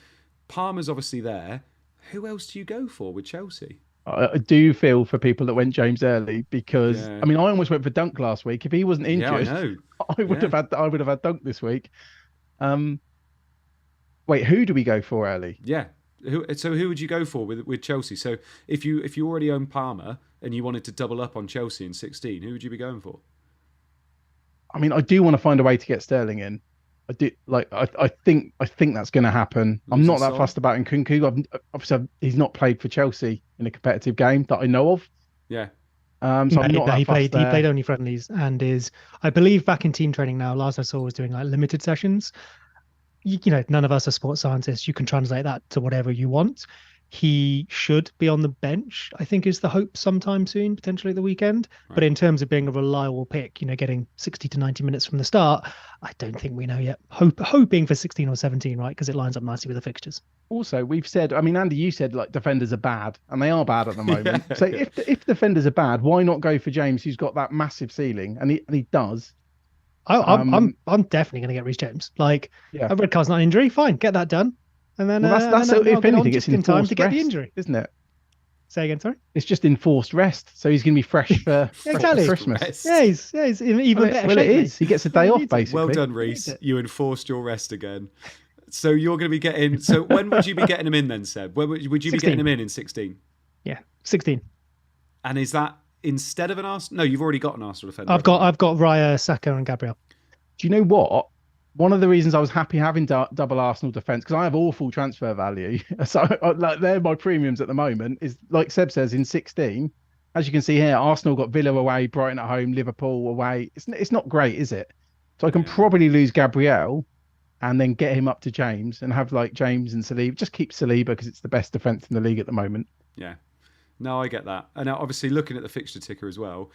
Speaker 1: Palmer's obviously there. Who else do you go for with Chelsea?
Speaker 3: I do feel for people that went James early because
Speaker 1: Yeah.
Speaker 3: I mean I almost went for Dunk last week. If he wasn't
Speaker 1: Yeah, I
Speaker 3: injured,
Speaker 1: know.
Speaker 3: I would have had Dunk this week. Wait, who do we go for early?
Speaker 1: Yeah. So who would you go for with Chelsea? So if you already own Palmer and you wanted to double up on Chelsea in 16, who would you be going for?
Speaker 3: I mean, I do want to find a way to get Sterling in. I do like. I think that's going to happen. I'm
Speaker 1: Losing
Speaker 3: not that
Speaker 1: Son?
Speaker 3: fussed about Nkunku. Obviously, he's not played for Chelsea in a competitive game that I know of.
Speaker 1: Yeah.
Speaker 3: So I'm not that
Speaker 2: he
Speaker 3: fussed
Speaker 2: played
Speaker 3: there.
Speaker 2: only friendlies and is, I believe, back in team training now. Last I saw was doing like limited sessions. You know, none of us are sports scientists. You can translate that to whatever you want. He should be on the bench, I think, is the hope sometime soon, potentially at the weekend.
Speaker 1: Right.
Speaker 2: But in terms of being a reliable pick, you know, getting 60 to 90 minutes from the start, I don't think we know yet. Hoping for 16 or 17, right? Because it lines up nicely with the fixtures.
Speaker 3: Also, we've said, I mean, Andy, you said like defenders are bad, and they are bad at the moment.
Speaker 1: Yeah.
Speaker 3: So if defenders are bad, why not go for James, who's got that massive ceiling, and he does.
Speaker 2: I'm definitely going to get Reece James. Like,
Speaker 3: Yeah.
Speaker 2: a red card's not an injury. Fine, get that done. And then
Speaker 3: Well, that's
Speaker 2: and then
Speaker 3: if
Speaker 2: I'll get on
Speaker 3: anything, it's
Speaker 2: just in time to get the
Speaker 3: rest,
Speaker 2: injury.
Speaker 3: isn't it?
Speaker 2: Say again, sorry.
Speaker 3: It's just enforced rest, so he's going to be fresh for
Speaker 2: Exactly.
Speaker 3: Christmas.
Speaker 1: Rest.
Speaker 2: Yeah, he's in even better
Speaker 3: Well,
Speaker 2: shape.
Speaker 3: it is. He gets a day
Speaker 2: He
Speaker 3: off,
Speaker 2: needs it.
Speaker 3: basically.
Speaker 1: Well done,
Speaker 2: Needs
Speaker 1: Reese.
Speaker 2: it.
Speaker 1: You enforced your rest again. So you're going to be getting. So when would you be getting him in then, Seb? When would you be
Speaker 2: 16.
Speaker 1: getting him in 16?
Speaker 2: Yeah, 16.
Speaker 1: And is that instead of an Arsenal? No, you've already got an Arsenal defender.
Speaker 2: I've got Raya, Saka, and Gabriel.
Speaker 3: Do you know what? One of the reasons I was happy having double Arsenal defence, because I have awful transfer value. So like they're my premiums at the moment, is like Seb says in 16. As you can see here, Arsenal got Villa away, Brighton at home, Liverpool away. It's not great, is it? So I can probably lose Gabriel and then get him up to James and have like James and Saliba. Just keep Saliba because it's the best defence in the league at the moment.
Speaker 1: Yeah. No, I get that. And obviously looking at the fixture ticker as well,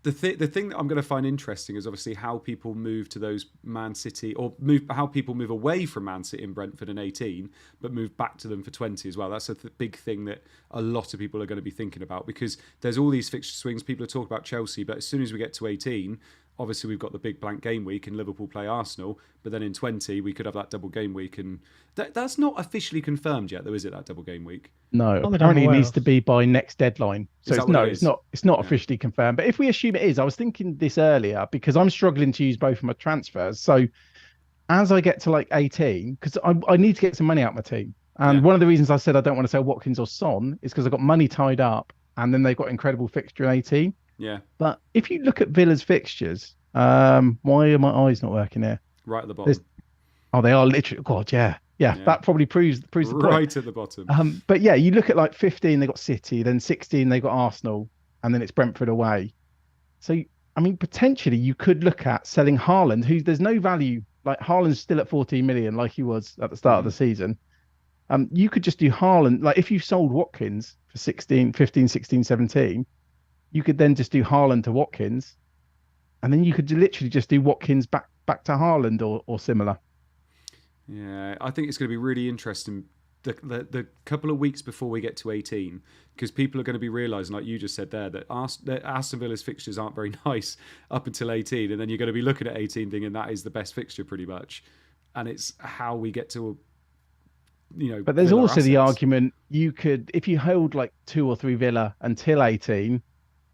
Speaker 1: the thing that I'm going to find interesting is obviously how people move to those Man City, or how people move away from Man City and Brentford in 18, but move back to them for 20 as well. That's a big thing that a lot of people are going to be thinking about, because there's all these fixture swings. People are talking about Chelsea, but as soon as we get to 18, obviously we've got the big blank game week and Liverpool play Arsenal, but then in 20 we could have that double game week, and that's not officially confirmed yet though, is it, that double game week?
Speaker 3: No,
Speaker 2: Not that I'm
Speaker 3: apparently it
Speaker 2: aware
Speaker 3: needs
Speaker 2: of.
Speaker 3: to be by next deadline. So
Speaker 1: Is that
Speaker 3: it's
Speaker 1: what
Speaker 3: no,
Speaker 1: it
Speaker 3: it's
Speaker 1: is?
Speaker 3: not officially confirmed. But if we assume it is, I was thinking this earlier because I'm struggling to use both of my transfers. So as I get to like 18, because I need to get some money out of my team. And one of the reasons I said I don't want to sell Watkins or Son is because I've got money tied up and then they've got incredible fixture in 18.
Speaker 1: Yeah.
Speaker 3: But if you look at Villa's fixtures, why are my eyes not working here?
Speaker 1: Right at the bottom.
Speaker 3: Oh, they are literally, God, yeah. That probably proves the point.
Speaker 1: Right at the bottom.
Speaker 3: But yeah, you look at like 15, they got City, then 16, they got Arsenal, and then it's Brentford away. So, I mean, potentially you could look at selling Haaland, who there's no value. Like Haaland's still at 14 million, like he was at the start of the season. You could just do Haaland. Like if you sold Watkins for 16, 15, 16, 17, you could then just do Haaland to Watkins. And then you could literally just do Watkins back to Haaland or similar.
Speaker 1: Yeah, I think it's going to be really interesting the couple of weeks before we get to 18, because people are going to be realising, like you just said there, that Aston Villa's fixtures aren't very nice up until 18, and then you're going to be looking at 18 thinking that is the best fixture pretty much, and it's how we get to,
Speaker 3: But there's
Speaker 1: Villa
Speaker 3: also the
Speaker 1: assets.
Speaker 3: argument you could, if you hold like 2 or 3 Villa until 18,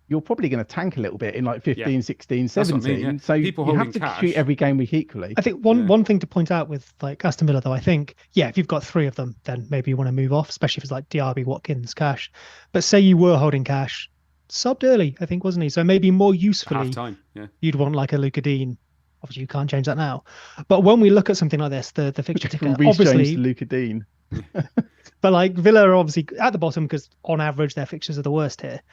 Speaker 3: you're probably going to tank a little bit in like 15, 16,
Speaker 1: That's what I
Speaker 3: 17.
Speaker 1: mean, yeah.
Speaker 3: So
Speaker 1: People
Speaker 3: you have
Speaker 1: holding
Speaker 3: to
Speaker 1: cash.
Speaker 3: treat every game week equally.
Speaker 2: I think one thing to point out with like Aston Villa, though, I think, if you've got 3 of them, then maybe you want to move off, especially if it's like Diaby, Watkins, cash. But say you were holding cash, subbed early, I think, wasn't he? So maybe more usefully,
Speaker 1: Half time, yeah.
Speaker 2: you'd want like a Luka Dean. Obviously, you can't change that now. But when we look at something like this, the fixture ticker,
Speaker 3: From Reece James
Speaker 2: obviously,
Speaker 3: to Luka Dean.
Speaker 2: but like Villa are obviously at the bottom because on average their fixtures are the worst here.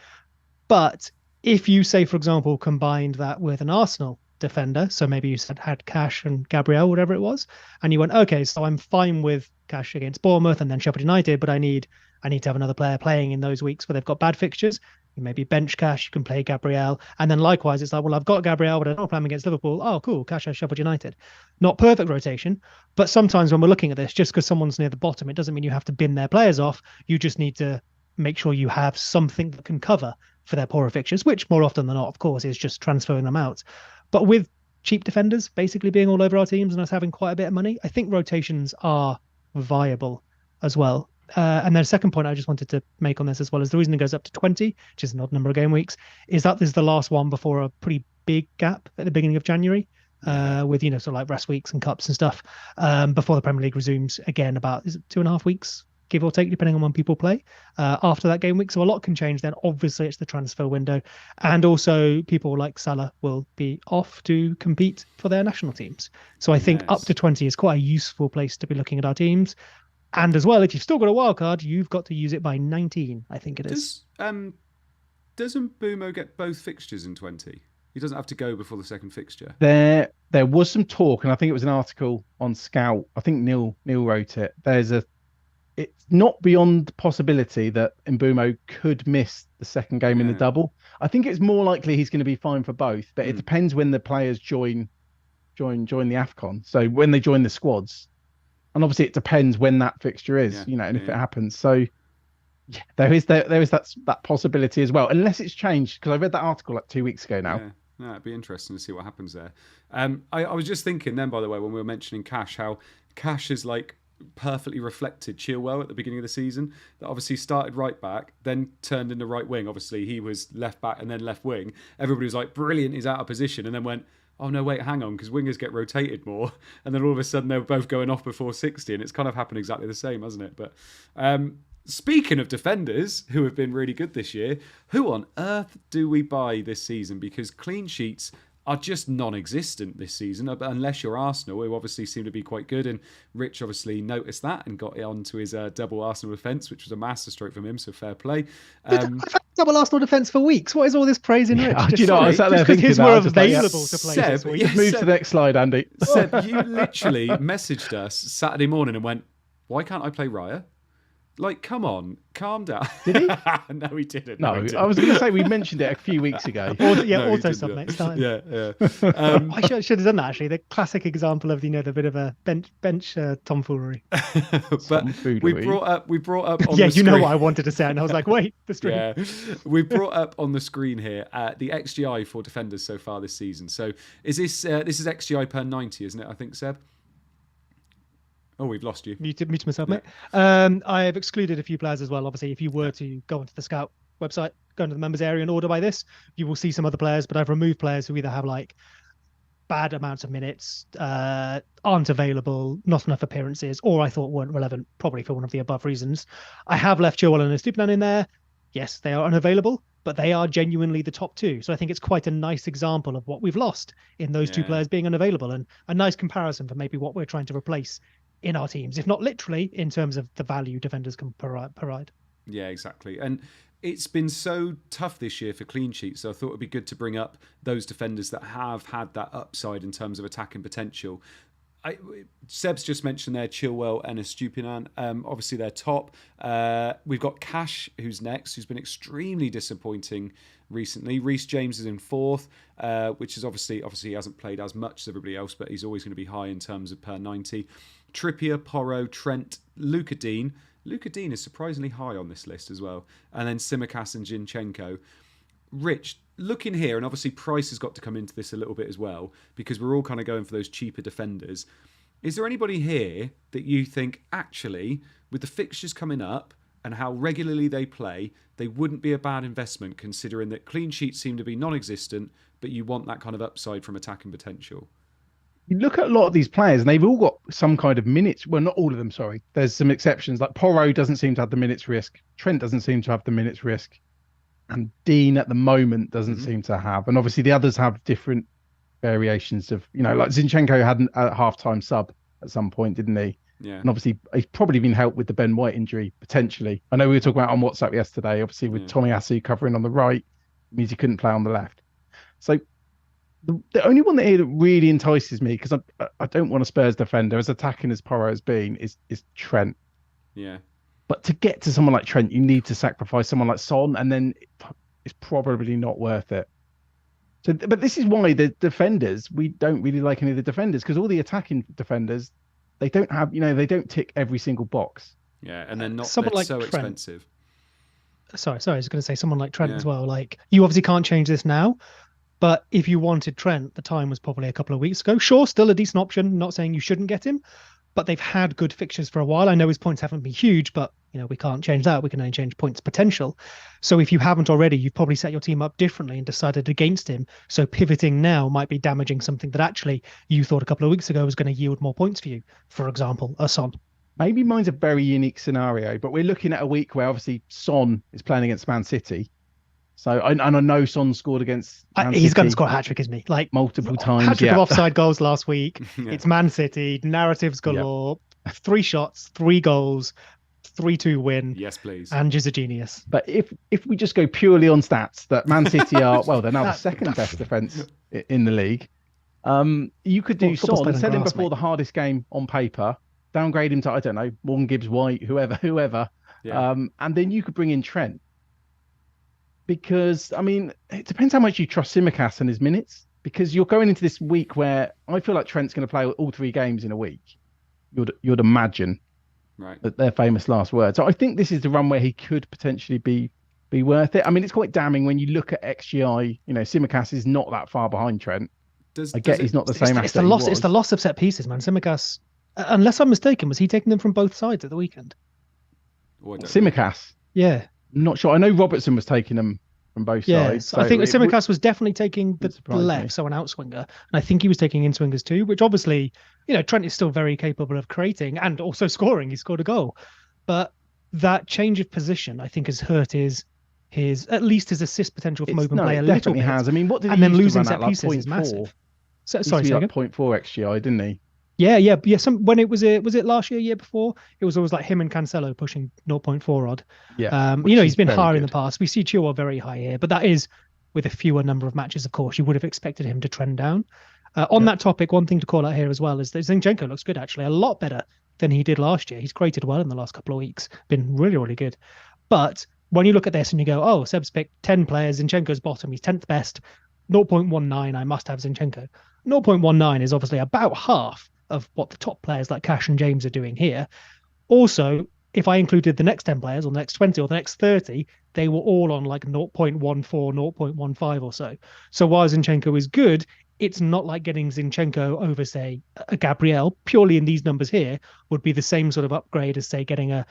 Speaker 2: But if you say, for example, combined that with an Arsenal defender, so maybe you said had Cash and Gabriel, whatever it was, and you went, okay, so I'm fine with Cash against Bournemouth and then Sheffield United, but I need to have another player playing in those weeks where they've got bad fixtures. You maybe bench Cash, you can play Gabriel, and then likewise, it's like, well, I've got Gabriel, but I don't play him against Liverpool. Oh, cool, Cash has Sheffield United. Not perfect rotation, but sometimes when we're looking at this, just because someone's near the bottom, it doesn't mean you have to bin their players off. You just need to make sure you have something that can cover for their poorer fixtures, which more often than not, of course, is just transferring them out. But with cheap defenders basically being all over our teams and us having quite a bit of money, I think rotations are viable as well. And then a second point I just wanted to make on this as well is the reason it goes up to 20, which is an odd number of game weeks, is that this is the last one before a pretty big gap at the beginning of January. With sort of like rest weeks and cups and stuff, before the Premier League resumes again about 2.5 weeks, give or take, depending on when people play after that game week. So a lot can change then. Obviously, it's the transfer window, and also people like Salah will be off to compete for their national teams. So I think up to 20 is quite a useful place to be looking at our teams. And as well, if you've still got a wild card, you've got to use it by 19, I think it is.
Speaker 1: Doesn't Bumo get both fixtures in 20? He doesn't have to go before the second fixture.
Speaker 3: There was some talk, and I think it was an article on Scout. I think Neil wrote it. It's not beyond the possibility that Mbumo could miss the second game in the double. I think it's more likely he's going to be fine for both, but it depends when the players join the AFCON. So when they join the squads, and obviously it depends when that fixture is, and if it happens. So yeah, there is that possibility as well, unless it's changed, because I read that article like 2 weeks ago now.
Speaker 1: Yeah. No, it'd be interesting to see what happens there. I was just thinking then, by the way, when we were mentioning Cash, how Cash is like perfectly reflected Chilwell at the beginning of the season. That obviously started right back, then turned into right wing. Obviously, he was left back and then left wing. Everybody was like, brilliant, he's out of position. And then went, oh no, wait, hang on, because wingers get rotated more. And then all of a sudden, they were both going off before 60. And it's kind of happened exactly the same, hasn't it? But speaking of defenders who have been really good this year, who on earth do we buy this season? Because clean sheets are just non-existent this season, unless you're Arsenal, who obviously seem to be quite good. And Rich obviously noticed that and got it onto his double Arsenal defence, which was a masterstroke from him, so fair play.
Speaker 2: I've had double Arsenal defence for weeks. What is all this praising Rich?
Speaker 3: I sat there thinking
Speaker 2: his were available to play this week.
Speaker 3: Move to the next slide, Andy.
Speaker 1: Seb, you literally messaged us Saturday morning and went, why can't I play Raya? Like, come on, calm down.
Speaker 3: Did he?
Speaker 1: No, he didn't.
Speaker 3: No, I was going to say we mentioned it a few weeks ago.
Speaker 2: Auto sub next time.
Speaker 1: Yeah.
Speaker 2: I should have done that, actually. The classic example of the bit of a bench tomfoolery.
Speaker 1: But we brought up on
Speaker 2: yeah,
Speaker 1: the screen.
Speaker 2: you know what I wanted to say, and I was like, wait, the stream.
Speaker 1: Yeah, we brought up on the screen here the XGI for defenders so far this season. So is this is XGI per 90, isn't it? I think, Seb. Oh, we've lost you.
Speaker 2: Muted myself, mate. I have excluded a few players as well. Obviously, if you were to go onto the Scout website, go into the members area and order by this, you will see some other players, but I've removed players who either have like bad amounts of minutes, aren't available, not enough appearances, or I thought weren't relevant, probably for one of the above reasons. I have left Chilwell and Estupiñán in there. Yes, they are unavailable, but they are genuinely the top two. So I think it's quite a nice example of what we've lost in those two players being unavailable, and a nice comparison for maybe what we're trying to replace in our teams, if not literally, in terms of the value defenders can provide. Yeah,
Speaker 1: exactly. And it's been so tough this year for clean sheets, so I thought it'd be good to bring up those defenders that have had that upside in terms of attacking potential. Seb's just mentioned there Chilwell and Estupiñán. Obviously, they're top. We've got Cash, who's next, who's been extremely disappointing recently. Reece James is in fourth, which is obviously he hasn't played as much as everybody else, but he's always going to be high in terms of per 90. Trippier, Porro, Trent, Luka Dean. Luka Dean is surprisingly high on this list as well. And then Tsimikas and Zinchenko. Rich, looking here, and obviously Price has got to come into this a little bit as well, because we're all kind of going for those cheaper defenders. Is there anybody here that you think, actually, with the fixtures coming up and how regularly they play, they wouldn't be a bad investment, considering that clean sheets seem to be non-existent, but you want that kind of upside from attacking potential?
Speaker 3: You look at a lot of these players, and they've all got some kind of minutes. Well, not all of them, sorry. There's some exceptions. Like Porro doesn't seem to have the minutes risk. Trent doesn't seem to have the minutes risk. And Dean at the moment doesn't seem to have. And obviously the others have different variations of, like Zinchenko had a half-time sub at some point, didn't he?
Speaker 1: Yeah.
Speaker 3: And obviously he's probably been helped with the Ben White injury, potentially. I know we were talking about on WhatsApp yesterday, obviously with Tomiyasu covering on the right, means he couldn't play on the left. So the only one that really entices me, because I don't want a Spurs defender, as attacking as Porro has been, is Trent.
Speaker 1: Yeah.
Speaker 3: But to get to someone like Trent, you need to sacrifice someone like Son, and then it's probably not worth it. So, but this is why the defenders, we don't really like any of the defenders, because all the attacking defenders, they don't have, they don't tick every single box.
Speaker 1: Yeah, and they're not
Speaker 2: Someone like
Speaker 1: so
Speaker 2: Trent.
Speaker 1: expensive.
Speaker 2: Sorry, I was going to say someone like Trent as well. Like, you obviously can't change this now, but if you wanted Trent, the time was probably a couple of weeks ago. Sure, still a decent option. Not saying you shouldn't get him, but they've had good fixtures for a while. I know his points haven't been huge, but we can't change that. We can only change points potential. So if you haven't already, you've probably set your team up differently and decided against him. So pivoting now might be damaging something that actually you thought a couple of weeks ago was going to yield more points for you. For example, a Son.
Speaker 3: Maybe mine's a very unique scenario, but we're looking at a week where obviously Son is playing against Man City. So I know Son scored against Man
Speaker 2: he's
Speaker 3: City
Speaker 2: going to score a hat-trick, isn't he? Like
Speaker 3: multiple times.
Speaker 2: Hat-trick of offside goals last week. It's Man City, narratives galore, 3 shots, 3 goals, 3-2 win.
Speaker 1: Yes, please.
Speaker 2: And just a genius.
Speaker 3: But if we just go purely on stats, that Man City are, they're now the second best defence in the league. You could do Son, sell him before the hardest game on paper, downgrade him to, I don't know, Morgan Gibbs White, whoever.
Speaker 1: Yeah.
Speaker 3: And then you could bring in Trent. Because, it depends how much you trust Tsimikas and his minutes. Because you're going into this week where I feel like Trent's going to play all 3 games in a week. You'd imagine.
Speaker 1: Right.
Speaker 3: That their famous last words. So I think this is the run where he could potentially be worth it. It's quite damning when you look at XGI. Tsimikas is not that far behind Trent. He's not the same.
Speaker 2: It's the loss of set pieces, man. Tsimikas, unless I'm mistaken, was he taking them from both sides at the weekend?
Speaker 3: Tsimikas.
Speaker 2: Yeah.
Speaker 3: I'm not sure. I know Robertson was taking them from both sides. So
Speaker 2: I think Tsimikas was definitely taking the left, so an outswinger. And I think he was taking in-swingers too, which obviously, Trent is still very capable of creating and also scoring. He scored a goal. But that change of position, I think, has hurt his at least his assist potential from open play a little bit.
Speaker 3: Has. What did he
Speaker 2: and then
Speaker 3: use
Speaker 2: losing
Speaker 3: to run
Speaker 2: set pieces is massive.
Speaker 3: Sorry, like 0.4 XGI, didn't he?
Speaker 2: Yeah. When it was it last year before? It was always like him and Cancelo pushing 0.4 odd.
Speaker 3: Yeah.
Speaker 2: He's been higher in the past. We see Chilwell very high here, but that is with a fewer number of matches. Of course, you would have expected him to trend down. On that topic, one thing to call out here as well is that Zinchenko looks good, actually, a lot better than he did last year. He's created well in the last couple of weeks, been really, really good. But when you look at this and you go, oh, Seb's picked 10 players, Zinchenko's bottom, he's 10th best, 0.19, I must have Zinchenko. 0.19 is obviously about half of what the top players like Cash and James are doing here. Also, if I included the next 10 players or the next 20 or the next 30, they were all on like 0.14, 0.15 or so. So while Zinchenko is good, it's not like getting Zinchenko over, say, a Gabriel, purely in these numbers here, would be the same sort of upgrade as, say, getting a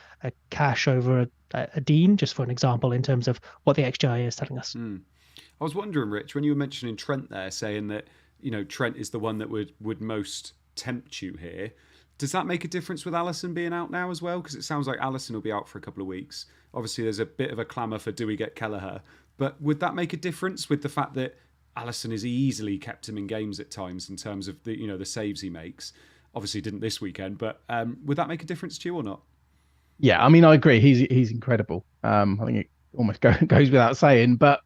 Speaker 2: Cash over a Dean, just for an example, in terms of what the XGI is telling us.
Speaker 1: I was wondering, Rich, when you were mentioning Trent there, saying that, Trent is the one that would most tempt you here. Does that make a difference with Alisson being out now as well? Because it sounds like Alisson will be out for a couple of weeks. Obviously, there's a bit of a clamour for do we get Kelleher? But would that make a difference with the fact that Alisson has easily kept him in games at times in terms of the saves he makes? Obviously, didn't this weekend, but would that make a difference to you or not?
Speaker 3: Yeah, I agree. He's incredible. I think it almost goes without saying, but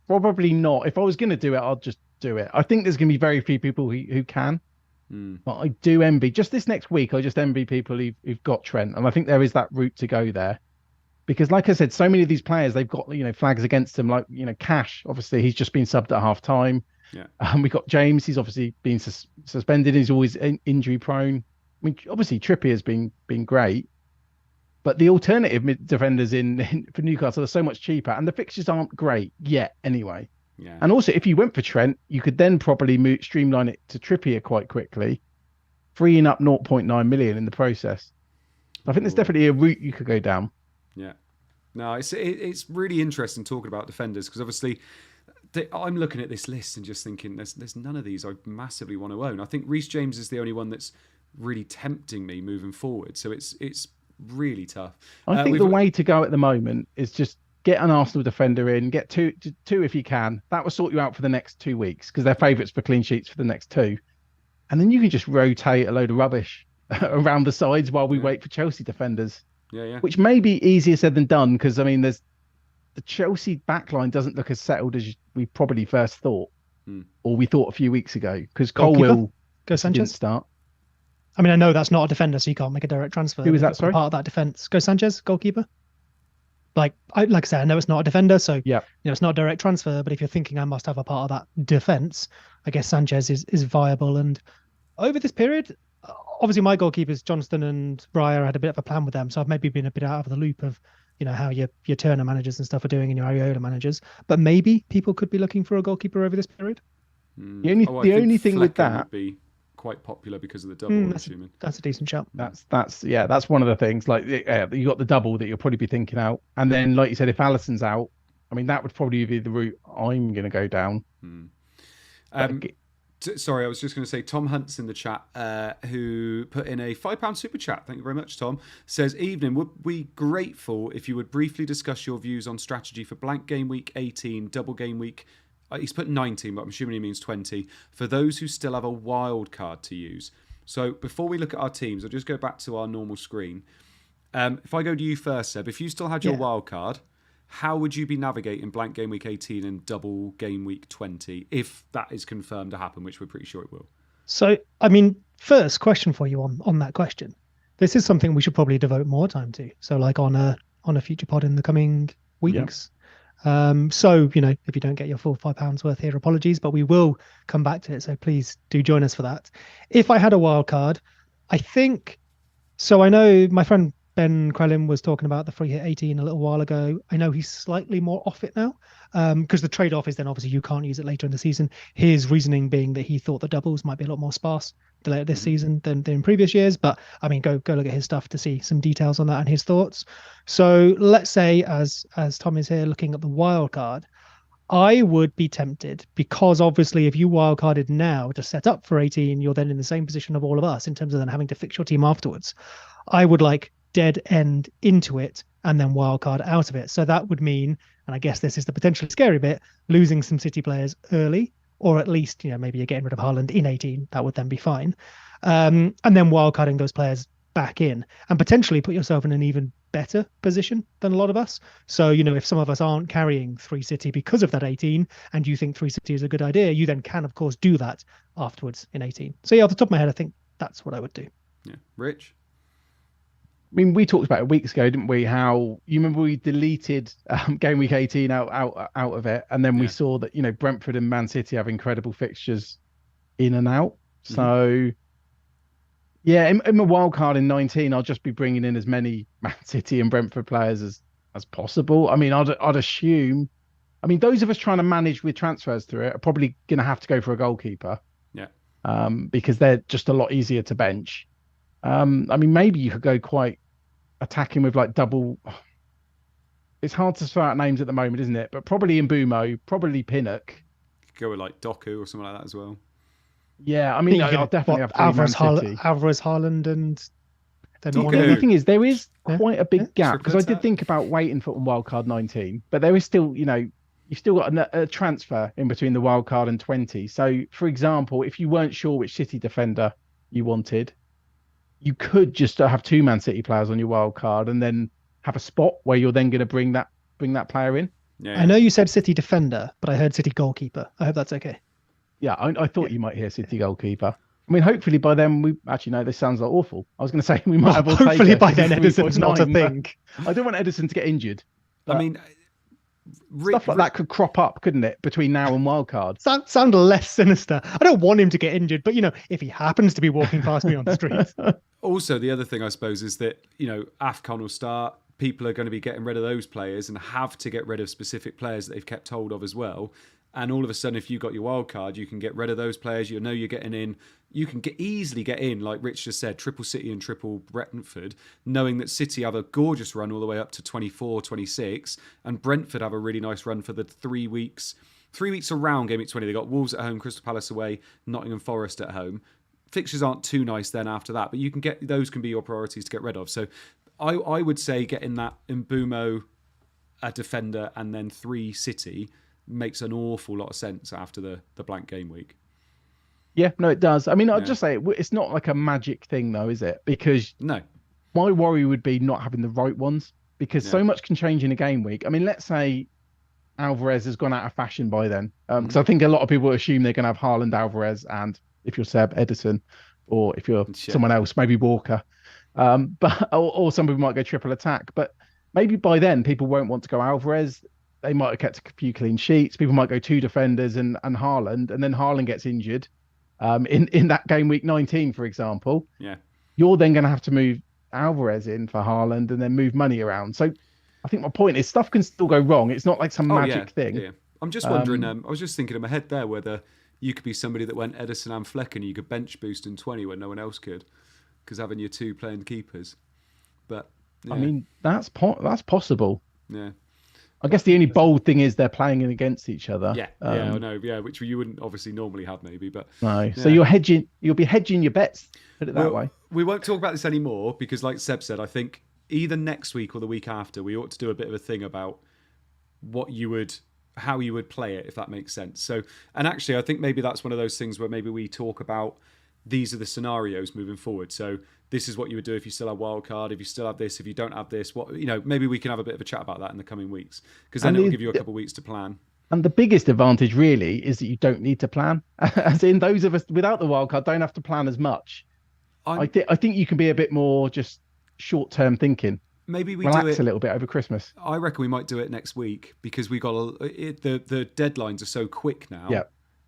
Speaker 3: probably not. If I was going to do it, I'll just do it. I think there's going to be very few people who can. But I do envy, just this next week, I just envy people who've got Trent. And I think there is that route to go there. Because like I said, so many of these players, they've got, flags against them, like, Cash, obviously he's just been subbed at half time.
Speaker 1: Yeah.
Speaker 3: We've got James, he's obviously been suspended. He's always injury prone. I mean, obviously Trippier's been great, but the alternative defenders for Newcastle are so much cheaper, and the fixtures aren't great yet anyway.
Speaker 1: Yeah.
Speaker 3: And also, if you went for Trent, you could then probably streamline it to Trippier quite quickly, freeing up 0.9 million in the process. I think there's definitely a route you could go down.
Speaker 1: Yeah. No, it's really interesting talking about defenders, because obviously I'm looking at this list and just thinking there's none of these I massively want to own. I think Reece James is the only one that's really tempting me moving forward. So it's really tough.
Speaker 3: I think the way to go at the moment is just get an Arsenal defender in, get two if you can. That will sort you out for the next 2 weeks, because they're favourites for clean sheets for the next 2. And then you can just rotate a load of rubbish around the sides while we wait for Chelsea defenders.
Speaker 1: Yeah.
Speaker 3: Which may be easier said than done, because I mean, the Chelsea backline doesn't look as settled as we probably first thought, or we thought a few weeks ago. Because Colwill didn't start.
Speaker 2: I mean, I know that's not a defender, so you can't make a direct transfer.
Speaker 3: Who was that? Sorry,
Speaker 2: part of that defense. Go Sanchez, goalkeeper. Like I said, I know it's not a defender, so it's not a direct transfer. But if you're thinking I must have a part of that defense, I guess Sanchez is viable. And over this period, obviously my goalkeepers Johnston and Breyer had a bit of a plan with them, so I've maybe been a bit out of the loop of how your Turner managers and stuff are doing and your Areola managers. But maybe people could be looking for a goalkeeper over this period.
Speaker 3: The only thing with that
Speaker 1: would be quite popular because of the double. I'm assuming
Speaker 2: that's a decent shout.
Speaker 3: That's one of the things. Like you got the double that you'll probably be thinking out, and then like you said, if Alisson's out, I mean that would probably be the route I'm going to go down.
Speaker 1: Sorry, I was just going to say Tom Hunt's in the chat, who put in a £5 super chat. Thank you very much, Tom. Says, evening, would we grateful if you would briefly discuss your views on strategy for blank game week 18, double game week. He's put 19, but I'm assuming he means 20, for those who still have a wild card to use. So before we look at our teams, I'll just go back to our normal screen. If I go to you first, Seb, if you still had your wild card, how would you be navigating blank game week 18 and double game week 20 if that is confirmed to happen, which we're pretty sure it will?
Speaker 2: So, I mean, first question for you on that question. This is something we should probably devote more time to. So like on a future pod in the coming weeks. So, if you don't get your full £5 worth here, apologies, but we will come back to it. So please do join us for that. If I had a wild card, I think, so I know my friend Ben Krellin was talking about the free hit 18 a little while ago. I know he's slightly more off it now, because the trade-off is then obviously you can't use it later in the season. His reasoning being that he thought the doubles might be a lot more sparse later this season than in previous years. But I mean, go look at his stuff to see some details on that and his thoughts. So let's say, as Tom is here looking at the wild card, I would be tempted, because obviously if you wildcarded now to set up for 18, you're then in the same position of all of us in terms of then having to fix your team afterwards. I would like dead end into it and then wildcard out of it. So that would mean, and I guess this is the potentially scary bit, losing some City players early, or at least, maybe you're getting rid of Haaland in 18. That would then be fine. And then wildcarding those players back in and potentially put yourself in an even better position than a lot of us. So, if some of us aren't carrying 3 City because of that 18 and you think 3 City is a good idea, you then can, of course, do that afterwards in 18. So yeah, off the top of my head, I think that's what I would do.
Speaker 1: Yeah. Rich?
Speaker 3: I mean, we talked about it weeks ago, didn't we? How you remember we deleted game week 18 out of it, and then we saw that Brentford and Man City have incredible fixtures in and out. So yeah, in my wild card in 19, I'll just be bringing in as many Man City and Brentford players as possible. I mean, I'd assume. I mean, those of us trying to manage with transfers through it are probably going to have to go for a goalkeeper.
Speaker 1: Yeah.
Speaker 3: Because they're just a lot easier to bench. I mean, maybe you could go quite attacking with like double. It's hard to throw out names at the moment, isn't it? But probably Mbumo, probably Pinnock.
Speaker 1: Go with like Doku or something like that as well.
Speaker 3: Yeah, I mean, I'll definitely have to Alvarez,
Speaker 2: Haaland, and then
Speaker 3: the only thing is there is quite a big gap, because I did think about waiting for wildcard 19, but there is still, you've still got a transfer in between the wildcard and 20. So, for example, if you weren't sure which City defender you wanted, you could just have 2 Man City players on your wild card and then have a spot where you're then going to bring that player in.
Speaker 1: Yeah.
Speaker 2: I know you said City defender, but I heard City goalkeeper. I hope that's okay.
Speaker 3: Yeah, I thought you might hear City goalkeeper. I mean, hopefully by then we actually no. This sounds like awful. I was going to say we might have all
Speaker 2: hopefully
Speaker 3: taken
Speaker 2: by then Edison's not a
Speaker 3: 3.9,
Speaker 2: thing.
Speaker 3: I don't want Edison to get injured.
Speaker 1: I mean,
Speaker 3: Stuff like that could crop up, couldn't it, between now and wildcard?
Speaker 2: Sound less sinister. I don't want him to get injured, but if he happens to be walking past me on the streets.
Speaker 1: Also, the other thing I suppose is that AFCON will start. People are going to be getting rid of those players and have to get rid of specific players that they've kept hold of as well. And all of a sudden, if you've got your wild card, you can get rid of those players. You know you're getting in. You can easily get in, like Rich just said, triple City and triple Brentford, knowing that City have a gorgeous run all the way up to 24, 26, and Brentford have a really nice run for the 3 weeks. 3 weeks around Game Week 20. They got Wolves at home, Crystal Palace away, Nottingham Forest at home. Fixtures aren't too nice then after that, but you can get those can be your priorities to get rid of. So I would say getting that Mbumo, a defender, and then 3 City makes an awful lot of sense after the blank game week.
Speaker 3: Yeah, no, it does. I mean, I'll just say it's not like a magic thing, though, is it? Because
Speaker 1: no,
Speaker 3: my worry would be not having the right ones, because so much can change in a game week. I mean, let's say Alvarez has gone out of fashion by then, because I think a lot of people assume they're going to have Haaland, Alvarez, and if you're Seb, Edison, or if you're someone else, maybe Walker. But or some people might go triple attack. But maybe by then people won't want to go Alvarez. They might have kept a few clean sheets. People might go 2 defenders and Haaland, and then Haaland gets injured. In that game week 19, for example, you're then going to have to move Alvarez in for Haaland and then move money around. So I think my point is stuff can still go wrong. It's not like some magic thing.
Speaker 1: Yeah. I'm just wondering, I was just thinking in my head there whether you could be somebody that went Edison and Fleck and you could bench boost in 20 when no one else could, because having your 2 playing keepers. But
Speaker 3: I mean, that's possible.
Speaker 1: Yeah.
Speaker 3: I guess the only bold thing is they're playing against each other.
Speaker 1: Which you wouldn't obviously normally have, maybe, but
Speaker 3: no. Yeah. So you'll be hedging your bets. Put it that way.
Speaker 1: We won't talk about this anymore because, like Seb said, I think either next week or the week after, we ought to do a bit of a thing about how you would play it, if that makes sense. So, and actually, I think maybe that's one of those things where maybe we talk about these are the scenarios moving forward. So this is what you would do if you still have wildcard, if you still have this, if you don't have this, maybe we can have a bit of a chat about that in the coming weeks, because then it will give you a couple of weeks to plan.
Speaker 3: And the biggest advantage really is that you don't need to plan. As in, those of us without the wildcard don't have to plan as much. I think you can be a bit more just short-term thinking.
Speaker 1: Maybe we
Speaker 3: relax a little bit over Christmas.
Speaker 1: I reckon we might do it next week, because we got the deadlines are so quick now.
Speaker 3: Yeah.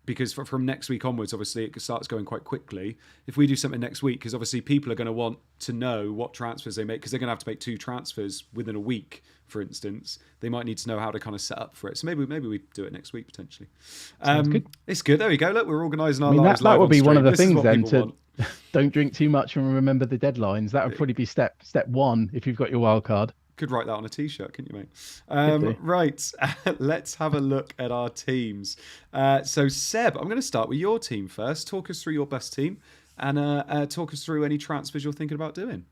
Speaker 1: Because from next week onwards, obviously, it starts going quite quickly. If we do something next week, because obviously people are going to want to know what transfers they make, because they're going to have to make 2 transfers within a week, for instance. They might need to know how to kind of set up for it. So maybe we do it next week, potentially.
Speaker 3: Sounds good.
Speaker 1: It's good. There we go. Look, we're organising our lives.
Speaker 3: That would be one of the things then,
Speaker 1: to
Speaker 3: don't drink too much and remember the deadlines. That would probably be step 1 if you've got your wild card.
Speaker 1: Could write that on a t-shirt, couldn't you, mate? Right, let's have a look at our teams. So Seb, I'm going to start with your team first. Talk us through your best team and talk us through any transfers you're thinking about doing.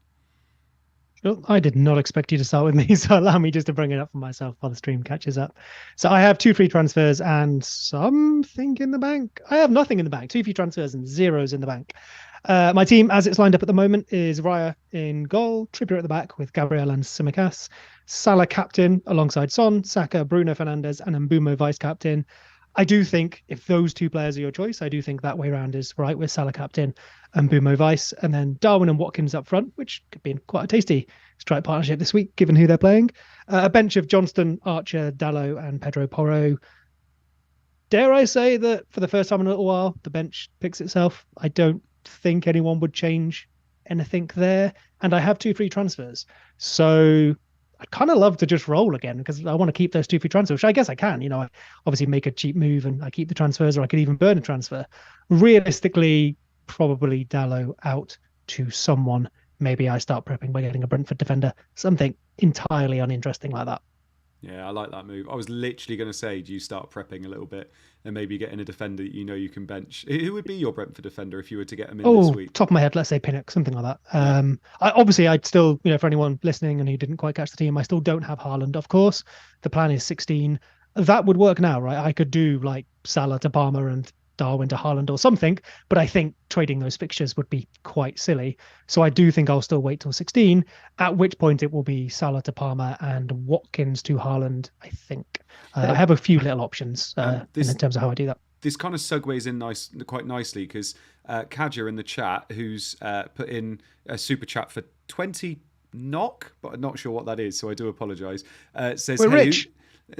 Speaker 2: Sure. I did not expect you to start with me, so allow me just to bring it up for myself while the stream catches up. So I have 2 free transfers and something in the bank. I have nothing in the bank. 2 free transfers and 0s in the bank. My team, as it's lined up at the moment, is Raya in goal, Trippier at the back with Gabriel and Tsimikas, Salah captain alongside Son, Saka, Bruno Fernandes, and Mbumo vice captain. I do think if those 2 players are your choice, I do think that way around is right, with Salah captain and Mbumo vice, and then Darwin and Watkins up front, which could be quite a tasty strike partnership this week, given who they're playing. A bench of Johnston, Archer, Dallo, and Pedro Porro. Dare I say that for the first time in a little while, the bench picks itself. I don't think anyone would change anything there, and I have 2 free transfers, so I'd kind of love to just roll again, because I want to keep those 2 free transfers, which I guess I can. I obviously make a cheap move and I keep the transfers, or I could even burn a transfer. Realistically, probably Dallo out to someone. Maybe I start prepping by getting a Brentford defender, something entirely uninteresting like that.
Speaker 1: Yeah, I like that move. I was literally going to say, do you start prepping a little bit and maybe getting a defender that you can bench? Who would be your Brentford defender if you were to get him in this week?
Speaker 2: Top of my head, let's say Pinnock, something like that. Yeah. I'd still, for anyone listening and who didn't quite catch the team, I still don't have Haaland, of course. The plan is 16. That would work now, right? I could do like Salah to Palmer and Darwin to Haaland or something, but I think trading those fixtures would be quite silly. So I do think I'll still wait till 16, at which point it will be Salah to Palmer and Watkins to Haaland, I think. I have a few little options in terms of how I do that.
Speaker 1: this kind of segues in quite nicely because Kaja in the chat, who's put in a super chat for 20 knock, but I'm not sure what that is, so I do apologise. Says,
Speaker 2: We're rich.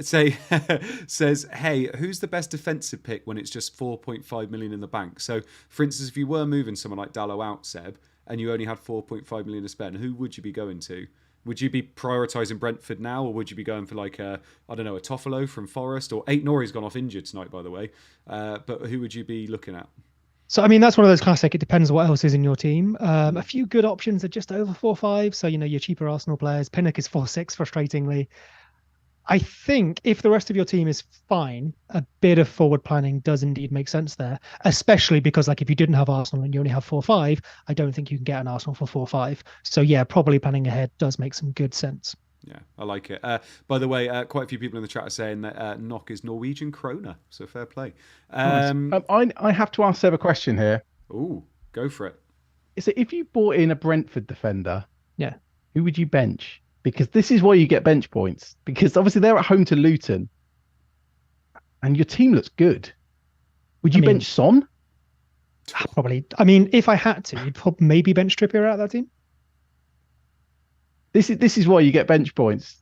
Speaker 1: Says, hey, who's the best defensive pick when it's just 4.5 million in the bank? So, for instance, if you were moving someone like Dallo out, Seb, and you only had 4.5 million to spend, who would you be going to? Would you be prioritising Brentford now, or would you be going for like a Toffolo from Forest, or Nori's gone off injured tonight, by the way? But who would you be looking at?
Speaker 2: So, I mean, that's one of those classic, it depends what else is in your team. A few good options are just over 4.5. So, your cheaper Arsenal players. Pinnock is 4.6, frustratingly. I think if the rest of your team is fine, a bit of forward planning does indeed make sense there, especially because like if you didn't have Arsenal and you only have 4.5, I don't think you can get an Arsenal for 4.5. So yeah, probably planning ahead does make some good sense.
Speaker 1: Yeah, I like it. By the way, quite a few people in the chat are saying that knock is Norwegian kroner, so fair play.
Speaker 3: Nice. I have to ask Seb a question here.
Speaker 1: Ooh, go for it.
Speaker 3: Is it if you bought in a Brentford defender,
Speaker 2: yeah,
Speaker 3: who would you bench? Because this is why you get bench points. Because obviously they're at home to Luton, and your team looks good. Would you bench Son?
Speaker 2: Probably. I mean, if I had to, you'd maybe bench Trippier out of that team.
Speaker 3: This is why you get bench points.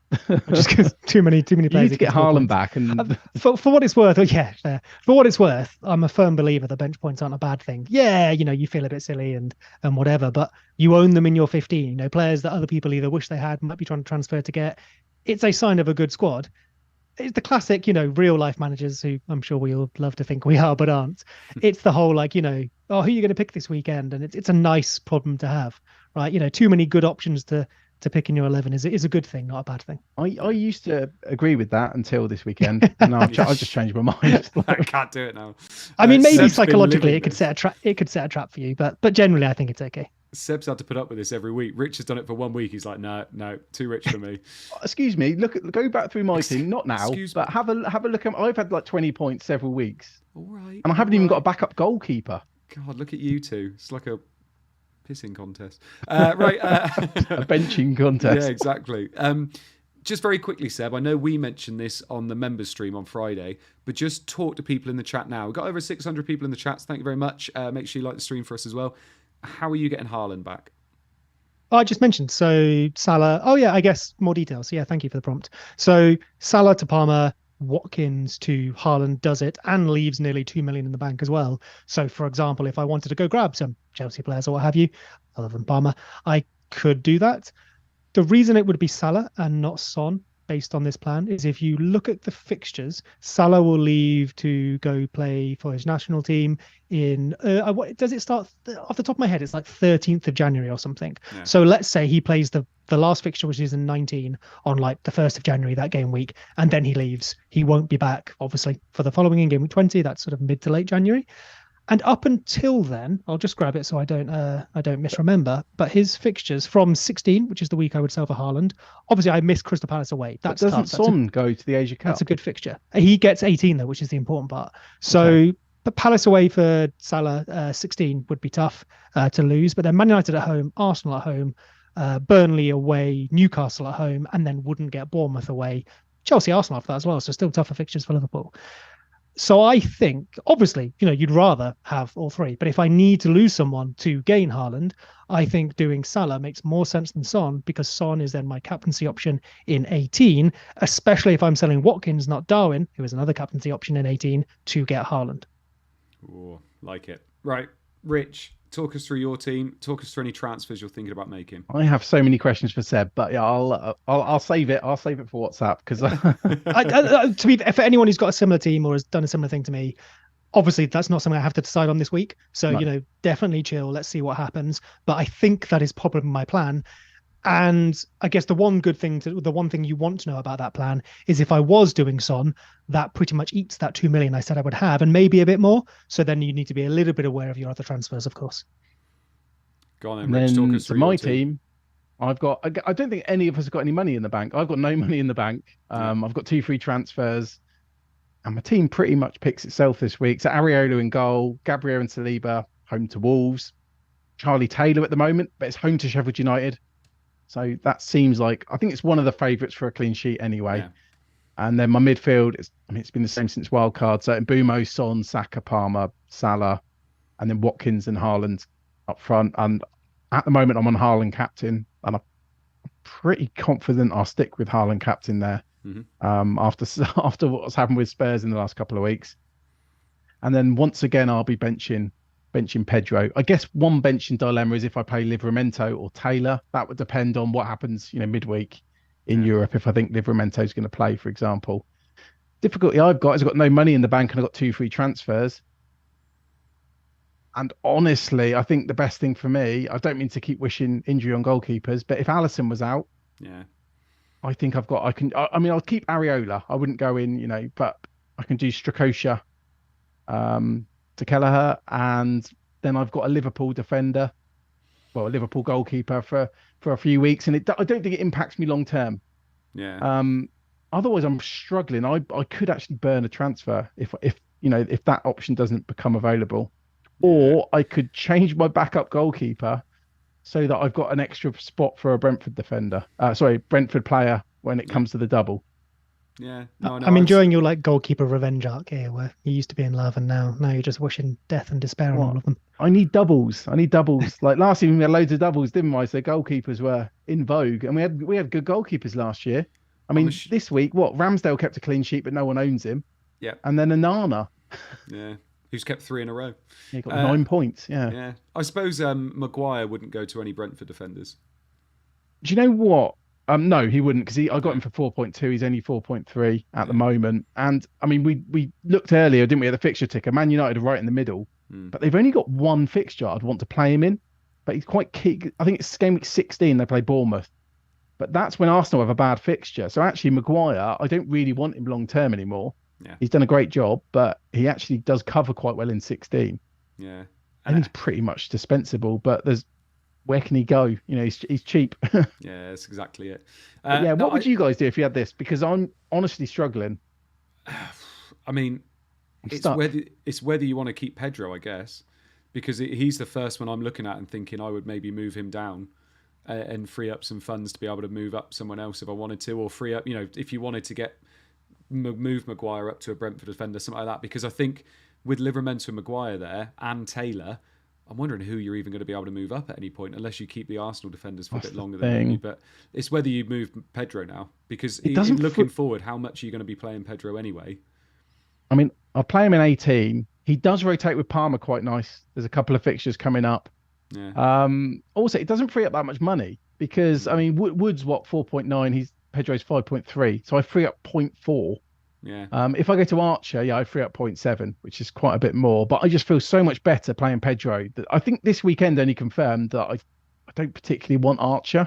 Speaker 2: Just because too many players.
Speaker 3: You need to get Haaland back, and
Speaker 2: for what it's worth, yeah, fair. For what it's worth, I'm a firm believer that bench points aren't a bad thing. Yeah, you feel a bit silly and whatever, but you own them in your 15. Players that other people either wish they had, might be trying to transfer to get. It's a sign of a good squad. It's the classic, real life managers who I'm sure we all love to think we are, but aren't. It's the whole like, oh, who are you going to pick this weekend? And it's a nice problem to have, right? Too many good options to pick in your 11 is a good thing, not a bad thing.
Speaker 3: I used to agree with that until this weekend, and I just changed my mind.
Speaker 1: I can't do it now.
Speaker 2: I mean, maybe psychologically it could set a trap. It could set a trap for you, but generally I think it's okay.
Speaker 1: Seb's had to put up with this every week. Rich has done it for 1 week. He's like, no, too rich for me.
Speaker 3: Excuse me. Go back through my team, not now, but have a look. I've had like 20 points several weeks.
Speaker 1: All right.
Speaker 3: And I haven't even got a backup goalkeeper.
Speaker 1: God, look at you two. It's like a pissing contest. Right.
Speaker 3: A benching contest.
Speaker 1: Yeah, exactly. Just very quickly, Seb, I know we mentioned this on the members stream on Friday, but just talk to people in the chat now. We've got over 600 people in the chat, so thank you very much. Make sure you like the stream for us as well. How are you getting Haaland back?
Speaker 2: I just mentioned, so Salah. Oh yeah, I guess more details. Yeah, thank you for the prompt. So Salah to Palmer, Watkins to Haaland does it and leaves nearly 2 million in the bank as well. So for example, if I wanted to go grab some Chelsea players or what have you, other than Palmer, I could do that. The reason it would be Salah and not Son based on this plan is if you look at the fixtures, Salah will leave to go play for his national team in, does it start off the top of my head? It's like 13th of January or something. Yeah. So let's say he plays the last fixture, which is in 19 on like the 1st of January, that game week, and then he leaves. He won't be back, obviously, for the following in game week 20. That's sort of mid to late January. And up until then, I'll just grab it so I don't misremember. But his fixtures from 16, which is the week I would sell for Haaland. Obviously, I missed Crystal Palace away. That's
Speaker 3: but doesn't Son go to the Asia Cup?
Speaker 2: That's a good fixture. He gets 18 though, which is the important part. So, okay. But Palace away for Salah, 16 would be tough to lose. But then Man United at home, Arsenal at home, Burnley away, Newcastle at home, and then wouldn't get Bournemouth away. Chelsea, Arsenal after that as well. So still tougher fixtures for Liverpool. So I think, obviously, you'd rather have all three. But if I need to lose someone to gain Haaland, I think doing Salah makes more sense than Son, because Son is then my captaincy option in 18, especially if I'm selling Watkins, not Darwin, who is another captaincy option in 18, to get Haaland.
Speaker 1: Oh, like it. Right, Rich, talk us through your team. Talk us through any transfers you're thinking about making.
Speaker 3: I have so many questions for Seb, but yeah, I'll save it. I'll save it for WhatsApp because
Speaker 2: to be for anyone who's got a similar team or has done a similar thing to me, obviously that's not something I have to decide on this week. So no. Definitely chill. Let's see what happens. But I think that is probably my plan. And I guess the one thing you want to know about that plan is if I was doing Son, that pretty much eats that 2 million I said I would have, and maybe a bit more. So then you need to be a little bit aware of your other transfers, of course.
Speaker 1: Go on then, Rich. Talk us through
Speaker 3: my team. I've got. I don't think any of us have got any money in the bank. I've got no money in the bank. I've got 2 free transfers, and my team pretty much picks itself this week. So Areola in goal, Gabriel and Saliba home to Wolves, Charlie Taylor at the moment, but it's home to Sheffield United. So that seems like, I think it's one of the favourites for a clean sheet anyway. And then my midfield, it's been the same since wildcard. So Mbumo, Son, Saka, Palmer, Salah, and then Watkins and Haaland up front. And at the moment, I'm on Haaland captain, and I'm pretty confident I'll stick with Haaland captain there. After what's happened with Spurs in the last couple of weeks. And then once again, I'll be benching Pedro. I guess one benching dilemma is if I play Livramento or Taylor. That would depend on what happens, midweek in Europe. If I think Livramento is going to play, for example. Difficulty I've got is I've got no money in the bank and I've got 2 free transfers. And honestly, I think the best thing for me, I don't mean to keep wishing injury on goalkeepers, but if Alisson was out, I think I'll keep Areola. I wouldn't go in, but I can do Strakosha to Kelleher, and then I've got a Liverpool defender, a Liverpool goalkeeper for a few weeks, and I don't think it impacts me long term. Otherwise, I'm struggling. I could actually burn a transfer if that option doesn't become available, or I could change my backup goalkeeper so that I've got an extra spot for a Brentford Brentford player when it comes to the double.
Speaker 2: I'm enjoying your goalkeeper revenge arc here, where you used to be in love and now you're just wishing death and despair on all of them.
Speaker 3: I need doubles. Like last season we had loads of doubles, didn't we? So goalkeepers were in vogue, and we had good goalkeepers last year. I mean, this week, Ramsdale kept a clean sheet, but no one owns him.
Speaker 1: Yeah.
Speaker 3: And then Onana.
Speaker 1: Who's kept 3 in a row.
Speaker 3: He got 9 points.
Speaker 1: Yeah. I suppose Maguire wouldn't go to any Brentford defenders.
Speaker 3: Do you know what? No, he wouldn't, because I got him for 4.2. He's only 4.3 at the moment. And I mean, we looked earlier, didn't we, at the fixture ticker? Man United are right in the middle, but they've only got one fixture I'd want to play him in. But he's quite key. I think it's game week 16 they play Bournemouth, but that's when Arsenal have a bad fixture. So actually, Maguire, I don't really want him long term anymore. He's done a great job, but he actually does cover quite well in 16. And he's pretty much dispensable. But where can he go? He's cheap.
Speaker 1: That's exactly it.
Speaker 3: What would you guys do if you had this? Because I'm honestly struggling.
Speaker 1: I mean, it's whether you want to keep Pedro, I guess, because he's the first one I'm looking at and thinking I would maybe move him down and free up some funds to be able to move up someone else if I wanted to, or free up, if you wanted to move Maguire up to a Brentford defender, something like that. Because I think with Livramento and Maguire there and Taylor, I'm wondering who you're even going to be able to move up at any point, unless you keep the Arsenal defenders for a bit longer than maybe. But it's whether you move Pedro now, because looking forward, how much are you going to be playing Pedro anyway?
Speaker 3: I mean, I'll play him in 18. He does rotate with Palmer quite nice. There's a couple of fixtures coming up. Also, it doesn't free up that much money, because I mean, Wood's 4.9. Pedro's 5.3, so I free up 0.4. If I go to Archer, I free up 0.7, which is quite a bit more. But I just feel so much better playing Pedro. I think this weekend only confirmed that I don't particularly want Archer.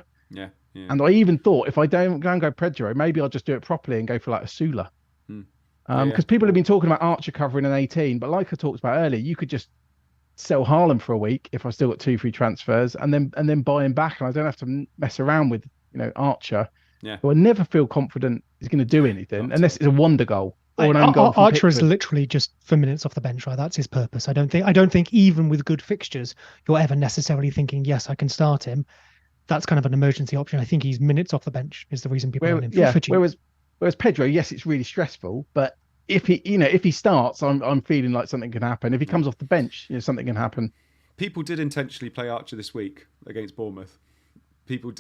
Speaker 3: And I even thought if I don't go Pedro, maybe I'll just do it properly and go for a Sula. Because people have been talking about Archer covering an 18, but like I talked about earlier, you could just sell Haaland for a week if I still got 2 free transfers, and then buy him back, and I don't have to mess around with Archer. Who I never feel confident is going to do anything unless it's a wonder goal or an own goal.
Speaker 2: Archer is literally just for minutes off the bench, right? That's his purpose. I don't think even with good fixtures you're ever necessarily thinking, yes, I can start him. That's kind of an emergency option. I think he's minutes off the bench is the reason people want him for cheap.
Speaker 3: Whereas Pedro, yes, it's really stressful, but if he starts, I'm feeling like something can happen. If he comes off the bench, something can happen.
Speaker 1: People did intentionally play Archer this week against Bournemouth. People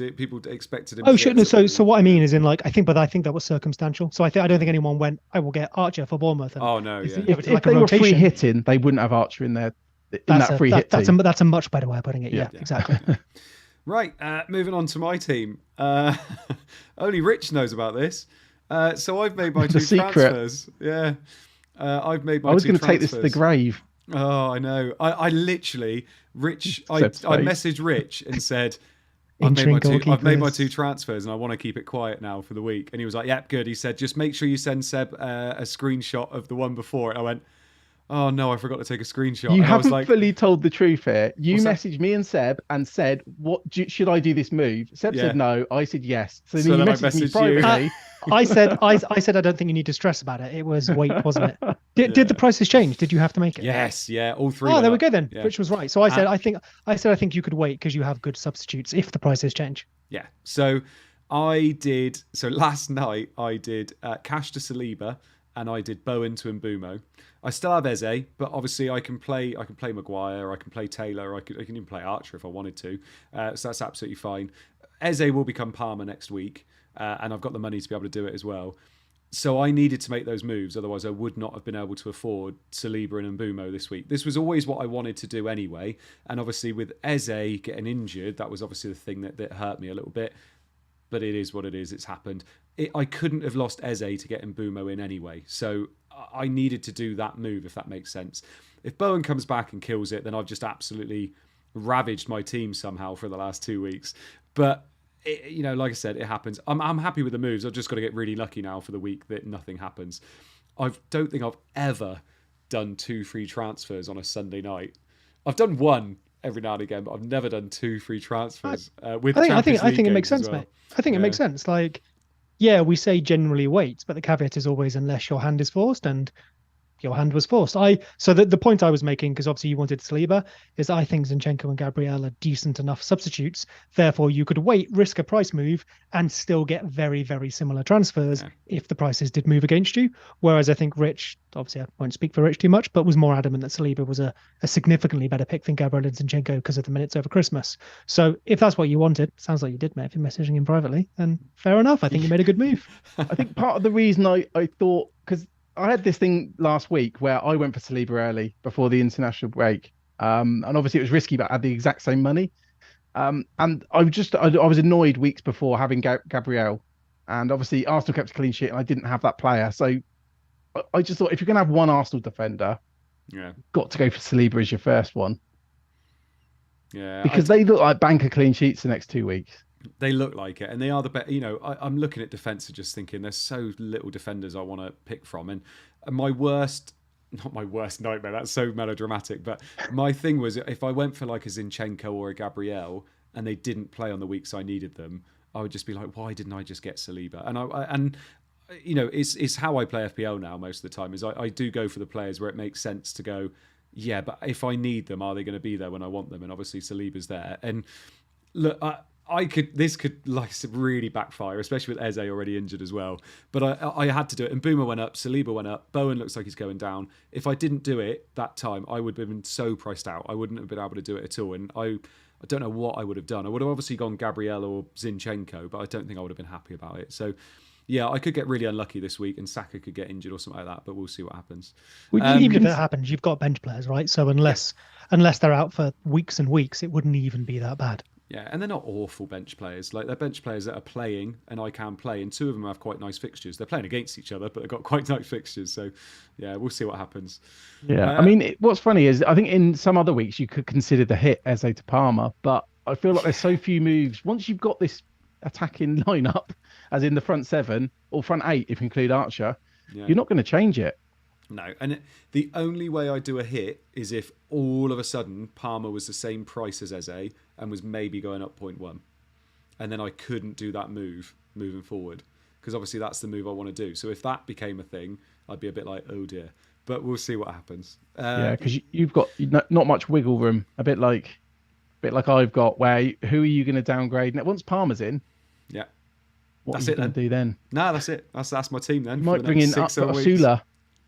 Speaker 1: expected him.
Speaker 2: Oh shit! No, so what I mean is I think that was circumstantial. So I don't think anyone went, I will get Archer for Bournemouth.
Speaker 3: If they were free hitting, they wouldn't have Archer in there. That's
Speaker 2: a much better way of putting it. Yeah. Exactly.
Speaker 1: Right. Moving on to my team. Only Rich knows about this. So I've made my 2 transfers. Yeah. I've made my 2 transfers. I
Speaker 3: was going to take this to the grave.
Speaker 1: Oh, I know. I literally, Rich. I messaged Rich and said, I've made my 2 transfers and I want to keep it quiet now for the week. And he was like, "Yep, good." He said, "Just make sure you send Seb a screenshot of the one before." And I went, "Oh no, I forgot to take a screenshot."
Speaker 3: You haven't fully told the truth here. You messaged me and Seb and said, should I do this move?" Seb said no. I said yes. So then you messaged me privately.
Speaker 2: I said I don't think you need to stress about it. It was weight, wasn't it? Did the prices change? Did you have to make it?
Speaker 1: Yes, all 3.
Speaker 2: Oh, there we go then. Yeah. Rich was right. So I said I think you could wait because you have good substitutes if the prices change.
Speaker 1: Yeah. So So last night I did Cash to Saliba and I did Bowen to Mbumo. I still have Eze, but obviously I can play Maguire, I can play Taylor, I can even play Archer if I wanted to. So that's absolutely fine. Eze will become Palmer next week, and I've got the money to be able to do it as well. So I needed to make those moves, otherwise I would not have been able to afford Saliba and Mbumo this week. This was always what I wanted to do anyway, and obviously with Eze getting injured, that was obviously the thing that hurt me a little bit. But it is what it is. It's happened. I couldn't have lost Eze to get Mbumo in anyway, so I needed to do that move, if that makes sense. If Bowen comes back and kills it, then I've just absolutely ravaged my team somehow for the last 2 weeks. But like I said, it happens. I'm happy with the moves. I've just got to get really lucky now for the week that nothing happens. I don't think I've ever done 2 free transfers on a Sunday night. I've done one every now and again, but I've never done 2 free transfers with
Speaker 2: I
Speaker 1: Champions
Speaker 2: think
Speaker 1: League
Speaker 2: it makes
Speaker 1: games
Speaker 2: sense,
Speaker 1: as well.
Speaker 2: mate. I think it makes sense. Like, yeah, we say generally wait, but the caveat is always unless your hand is forced, and your hand was forced. So the point I was making, because obviously you wanted Saliba, is I think Zinchenko and Gabriel are decent enough substitutes. Therefore, you could wait, risk a price move, and still get very, very similar transfers if the prices did move against you. Whereas I think Rich, obviously I won't speak for Rich too much, but was more adamant that Saliba was a significantly better pick than Gabriel and Zinchenko because of the minutes over Christmas. So if that's what you wanted, sounds like you did, mate, if you're messaging him privately, then fair enough. I think you made a good move.
Speaker 3: I think part of the reason I thought, because I had this thing last week where I went for Saliba early before the international break. And obviously it was risky, but I had the exact same money. And I was annoyed weeks before having Gabriel. And obviously Arsenal kept a clean sheet and I didn't have that player. So I just thought, if you're going to have one Arsenal defender, got to go for Saliba as your first one.
Speaker 1: Yeah.
Speaker 3: Because they look like banker clean sheets the next 2 weeks.
Speaker 1: They look like it, and they are the best. I'm looking at defence and just thinking there's so little defenders I want to pick from. And not my worst nightmare, that's so melodramatic, but my thing was if I went for like a Zinchenko or a Gabriel and they didn't play on the weeks I needed them, I would just be like, why didn't I just get Saliba? And it's how I play FPL now most of the time, is I do go for the players where it makes sense to go, yeah, but if I need them, are they going to be there when I want them? And obviously Saliba's there. And look, this could like really backfire, especially with Eze already injured as well. But I had to do it. And Boomer went up, Saliba went up, Bowen looks like he's going down. If I didn't do it that time, I would have been so priced out. I wouldn't have been able to do it at all. And I don't know what I would have done. I would have obviously gone Gabriel or Zinchenko, but I don't think I would have been happy about it. So yeah, I could get really unlucky this week and Saka could get injured or something like that, but we'll see what happens.
Speaker 2: Even if that happens, you've got bench players, right? So unless they're out for weeks and weeks, it wouldn't even be that bad.
Speaker 1: Yeah, and they're not awful bench players. Like, they're bench players that are playing, and I can play, and 2 of them have quite nice fixtures. They're playing against each other, but they've got quite nice fixtures. So, yeah, we'll see what happens.
Speaker 3: Yeah, I mean, what's funny is I think in some other weeks you could consider the hit Eze to Palmer, but I feel like there's so few moves. Once you've got this attacking lineup, as in the front 7 or front 8, if you include Archer, you're not going to change it.
Speaker 1: No, and the only way I do a hit is if all of a sudden Palmer was the same price as Eze and was maybe going up 0.1. And then I couldn't do that move moving forward, because obviously that's the move I want to do. So if that became a thing, I'd be a bit like, oh dear. But we'll see what happens.
Speaker 3: Yeah, because you've got not much wiggle room, a bit like I've got, where who are you going to downgrade? Now, once Palmer's in, what are you going to do then?
Speaker 1: No, that's it. That's my team then.
Speaker 3: You might bring in Sula.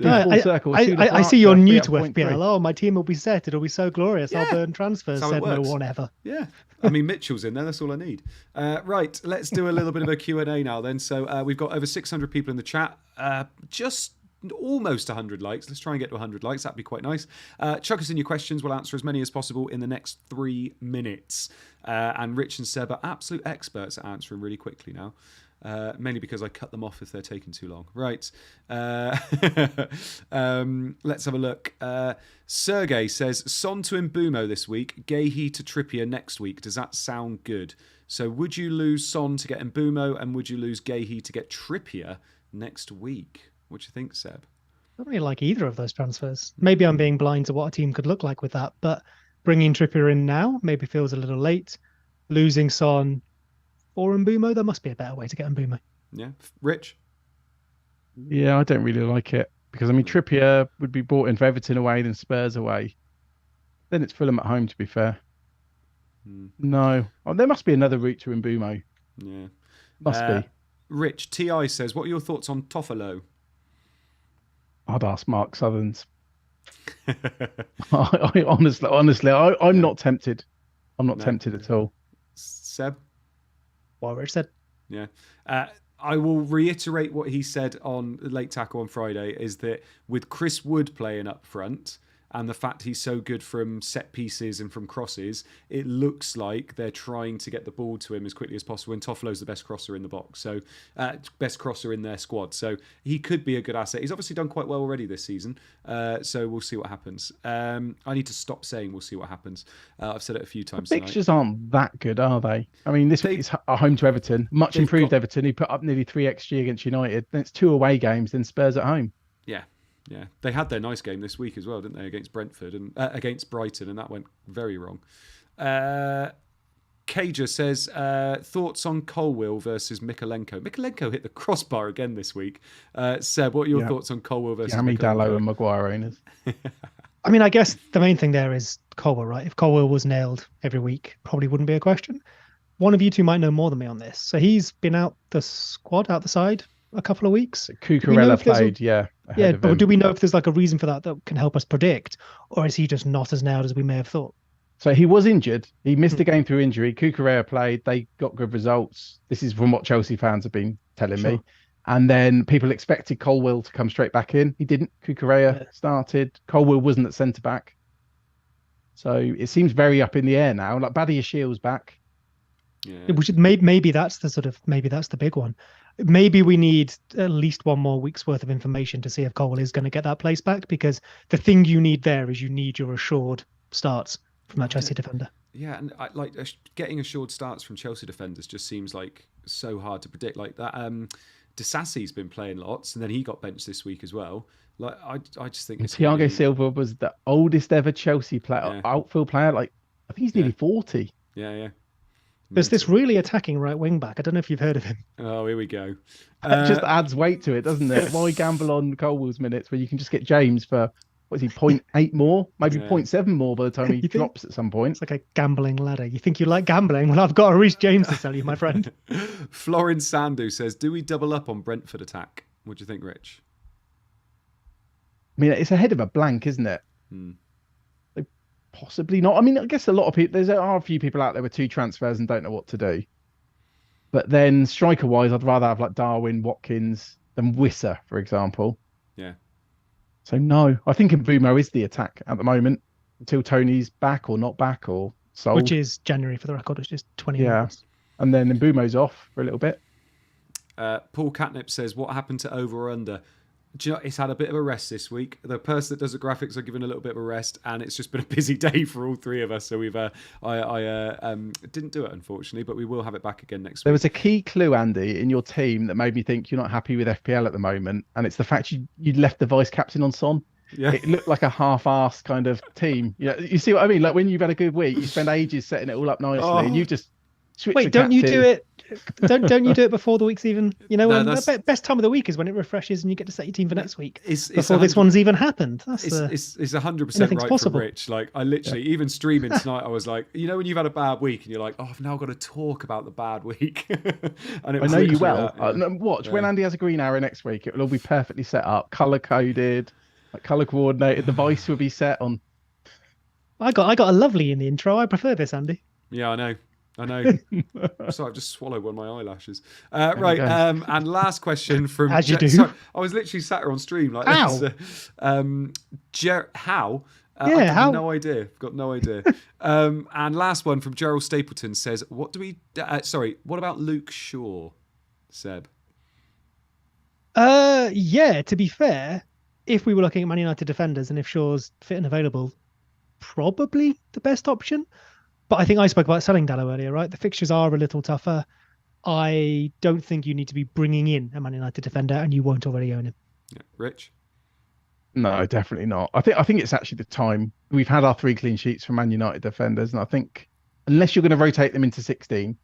Speaker 2: I see you're new to FPL. Oh, my team will be set. It'll be so glorious. I'll burn transfers. Said no one ever.
Speaker 1: Yeah. I mean, Mitchell's in there. That's all I need. Right. Let's do a little bit of a Q&A now then. So we've got over 600 people in the chat. Just almost 100 likes. Let's try and get to 100 likes. That'd be quite nice. Chuck us in your questions. We'll answer as many as possible in the next 3 minutes. And Rich and Seb are absolute experts at answering really quickly now. Mainly because I cut them off if they're taking too long. Right. Let's have a look. Sergey says, Son to Mbumo this week, Gehi to Trippier next week. Does that sound good? So would you lose Son to get Mbumo, and would you lose Gehi to get Trippier next week? What do you think, Seb?
Speaker 2: I don't really like either of those transfers. Maybe I'm being blind to what a team could look like with that, but bringing Trippier in now maybe feels a little late. Losing Son or Mbumo, there must be a better way to get Mbumo.
Speaker 1: Yeah. Rich?
Speaker 3: Yeah, I don't really like it, because I mean, Trippier would be brought in for Everton away, then Spurs away. Then it's Fulham at home, to be fair. No. Oh, there must be another route to Mbumo.
Speaker 1: Yeah.
Speaker 3: Must be.
Speaker 1: Rich, TI says, what are your thoughts on Toffolo?
Speaker 3: I'd ask Mark Southerns. honestly, I'm not tempted. I'm not tempted at all.
Speaker 1: Seb?
Speaker 2: What Rich said.
Speaker 1: Yeah. I will reiterate what he said on Late Tackle on Friday, is that with Chris Wood playing up front and the fact he's so good from set pieces and from crosses, it looks like they're trying to get the ball to him as quickly as possible. And Toffolo's the best crosser in the box, so best crosser in their squad. So he could be a good asset. He's obviously done quite well already this season, so we'll see what happens. I need to stop saying we'll see what happens. I've said it a few times
Speaker 3: The fixtures aren't that good, are they? I mean, this week is home to Everton. Much improved Everton. He put up nearly 3 XG against United. Then it's 2 away games, then Spurs at home.
Speaker 1: Yeah. Yeah, they had their nice game this week as well, didn't they, against Brentford and against Brighton, and that went very wrong. Cager says, thoughts on Colwill versus Mikalenko. Mikalenko hit the crossbar again this week. Seb, what are your thoughts on Colwill versus
Speaker 3: Yami
Speaker 1: Mikalenko?
Speaker 3: Dallo and Maguire owners.
Speaker 2: I mean, I guess the main thing there is Colwill, right? If Colwill was nailed every week, probably wouldn't be a question. One of you two might know more than me on this. So he's been out the side, a couple of weeks.
Speaker 3: Cucurella played,
Speaker 2: yeah, but do we know if there's like a reason for that can help us predict, or is he just not as nailed as we may have thought?
Speaker 3: So he was injured. He missed a game through injury. Cucurella played. They got good results. This is from what Chelsea fans have been telling me. And then people expected Colwill to come straight back in. He didn't. Cucurella started. Colwill wasn't at centre back. So it seems very up in the air now. Like Badia Shields back.
Speaker 2: Yeah. Maybe that's the big one. Maybe we need at least one more week's worth of information to see if Colwill is going to get that place back, because the thing you need there is you need your assured starts from that Chelsea defender.
Speaker 1: Yeah, and getting assured starts from Chelsea defenders just seems like so hard to predict. Like that, Disasi's been playing lots, and then he got benched this week as well. Like I just think
Speaker 3: Thiago Silva was the oldest ever Chelsea player, outfield player. Like I think he's nearly 40.
Speaker 1: Yeah.
Speaker 2: There's this really attacking right wing back. I don't know if you've heard of him.
Speaker 1: Oh, here we go.
Speaker 3: It just adds weight to it, doesn't it? Why gamble on Colwill's minutes when you can just get James for, what is he, 0.8 more? Maybe 0.7 more by the time he drops at some point.
Speaker 2: It's like a gambling ladder. You think you like gambling? Well, I've got a Reece James to sell you, my friend.
Speaker 1: Florin Sandu says, do we double up on Brentford attack? What do you think, Rich?
Speaker 3: I mean, it's ahead of a blank, isn't it? Possibly not. I mean, I guess a lot of people, there are a few people out there with 2 transfers and don't know what to do. But then striker-wise, I'd rather have like Darwin, Watkins than Wissa, for example.
Speaker 1: Yeah.
Speaker 3: So no, I think Mbumo is the attack at the moment until Tony's back or not back or sold.
Speaker 2: Which is January, for the record. It's just 20
Speaker 3: minutes. And then Mbumo's off for a little bit.
Speaker 1: Paul Catnip says, what happened to over or under? Do you know, it's had a bit of a rest this week. The person that does the graphics are given a little bit of a rest, and it's just been a busy day for all 3 of us. So we've, I didn't do it, unfortunately, but we will have it back again next week.
Speaker 3: There was a key clue, Andy, in your team that made me think you're not happy with FPL at the moment, and it's the fact you'd left the vice captain on Son. Yeah. It looked like a half-assed kind of team. You see what I mean? Like when you've had a good week, you spend ages setting it all up nicely, and you just switch.
Speaker 2: Wait, don't you do it? Don't you do it before the week's even? You know, the best time of the week is when it refreshes and you get to set your team for next week before this one's even happened. It's
Speaker 1: 100% right for Rich. Like I literally, even streaming tonight, I was like, you know, when you've had a bad week and you're like, oh, I've now got to talk about the bad week. And it was
Speaker 3: I know you well. Watch when Andy has a green arrow next week, it will all be perfectly set up, color coded, like color coordinated. The vice will be set on.
Speaker 2: I got a lovely in the intro. I prefer this, Andy.
Speaker 1: Yeah, I know. So I've just swallowed one of my eyelashes. Right. And last question from
Speaker 2: as you do.
Speaker 1: Sorry, I was literally sat here on stream like
Speaker 2: how?
Speaker 1: This. How?
Speaker 2: How?
Speaker 1: No idea. Got no idea. And last one from Gerald Stapleton says, "What do we? What about Luke Shaw, Seb?"
Speaker 2: Yeah. To be fair, if we were looking at Man United defenders and if Shaw's fit and available, probably the best option. But I think I spoke about selling Dallo earlier, right? The fixtures are a little tougher. I don't think you need to be bringing in a Man United defender, and you won't already own him.
Speaker 1: Yeah. Rich?
Speaker 3: No, definitely not. I think it's actually the time. We've had our 3 clean sheets from Man United defenders, and I think unless you're going to rotate them into 16,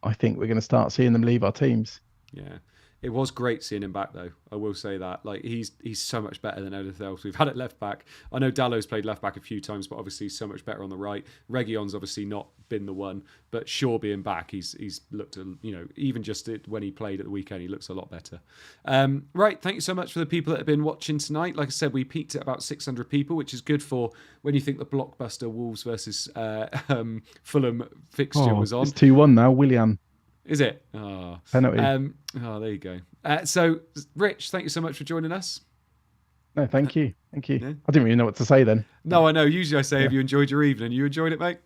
Speaker 3: I think we're going to start seeing them leave our teams.
Speaker 1: Yeah. It was great seeing him back, though. I will say that. Like he's so much better than anything else we've had at left back. I know Dallow's played left back a few times, but obviously he's so much better on the right. Reguilon's obviously not been the one, but Shaw being back, he's looked, even just when he played at the weekend, he looks a lot better. Right, thank you so much for the people that have been watching tonight. Like I said, we peaked at about 600 people, which is good for when you think the blockbuster Wolves versus Fulham fixture was on.
Speaker 3: It's 2-1 now, Willian.
Speaker 1: Is it? Oh.
Speaker 3: Penalty.
Speaker 1: There you go. So, Rich, thank you so much for joining us.
Speaker 3: No, thank you. Thank you.
Speaker 1: Yeah.
Speaker 3: I didn't really know what to say then.
Speaker 1: No, I know. Usually I say, have you enjoyed your evening? You enjoyed it, mate?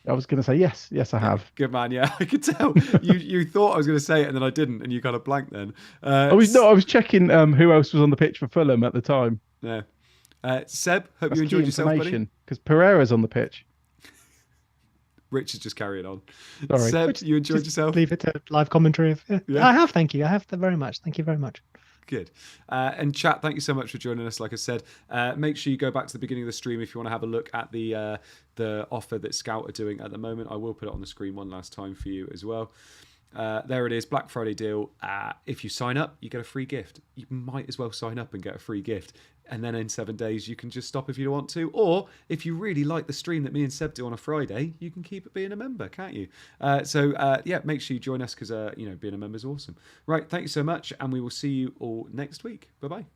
Speaker 3: I was going to say yes. Yes, I have.
Speaker 1: Good man. Yeah, I could tell. you thought I was going to say it and then I didn't, and you kind of blanked then.
Speaker 3: I was checking who else was on the pitch for Fulham at the time.
Speaker 1: Yeah. Seb, hope
Speaker 3: That's
Speaker 1: you enjoyed yourself, buddy.
Speaker 3: Because Pereira's on the pitch.
Speaker 1: Rich is just carrying on.
Speaker 3: Sorry.
Speaker 1: Seb, you enjoyed yourself?
Speaker 2: Leave it to live commentary. Yeah. I have, thank you. I have very much. Thank you very much.
Speaker 1: Good. And chat, thank you so much for joining us. Like I said, make sure you go back to the beginning of the stream if you want to have a look at the offer that Scout are doing at the moment. I will put it on the screen one last time for you as well. There it is, Black Friday deal. If you sign up, you get a free gift. You might as well sign up and get a free gift. And then in 7 days, you can just stop if you don't want to. Or if you really like the stream that me and Seb do on a Friday, you can keep it being a member, can't you? Make sure you join us because, being a member is awesome. Right, thank you so much. And we will see you all next week. Bye-bye.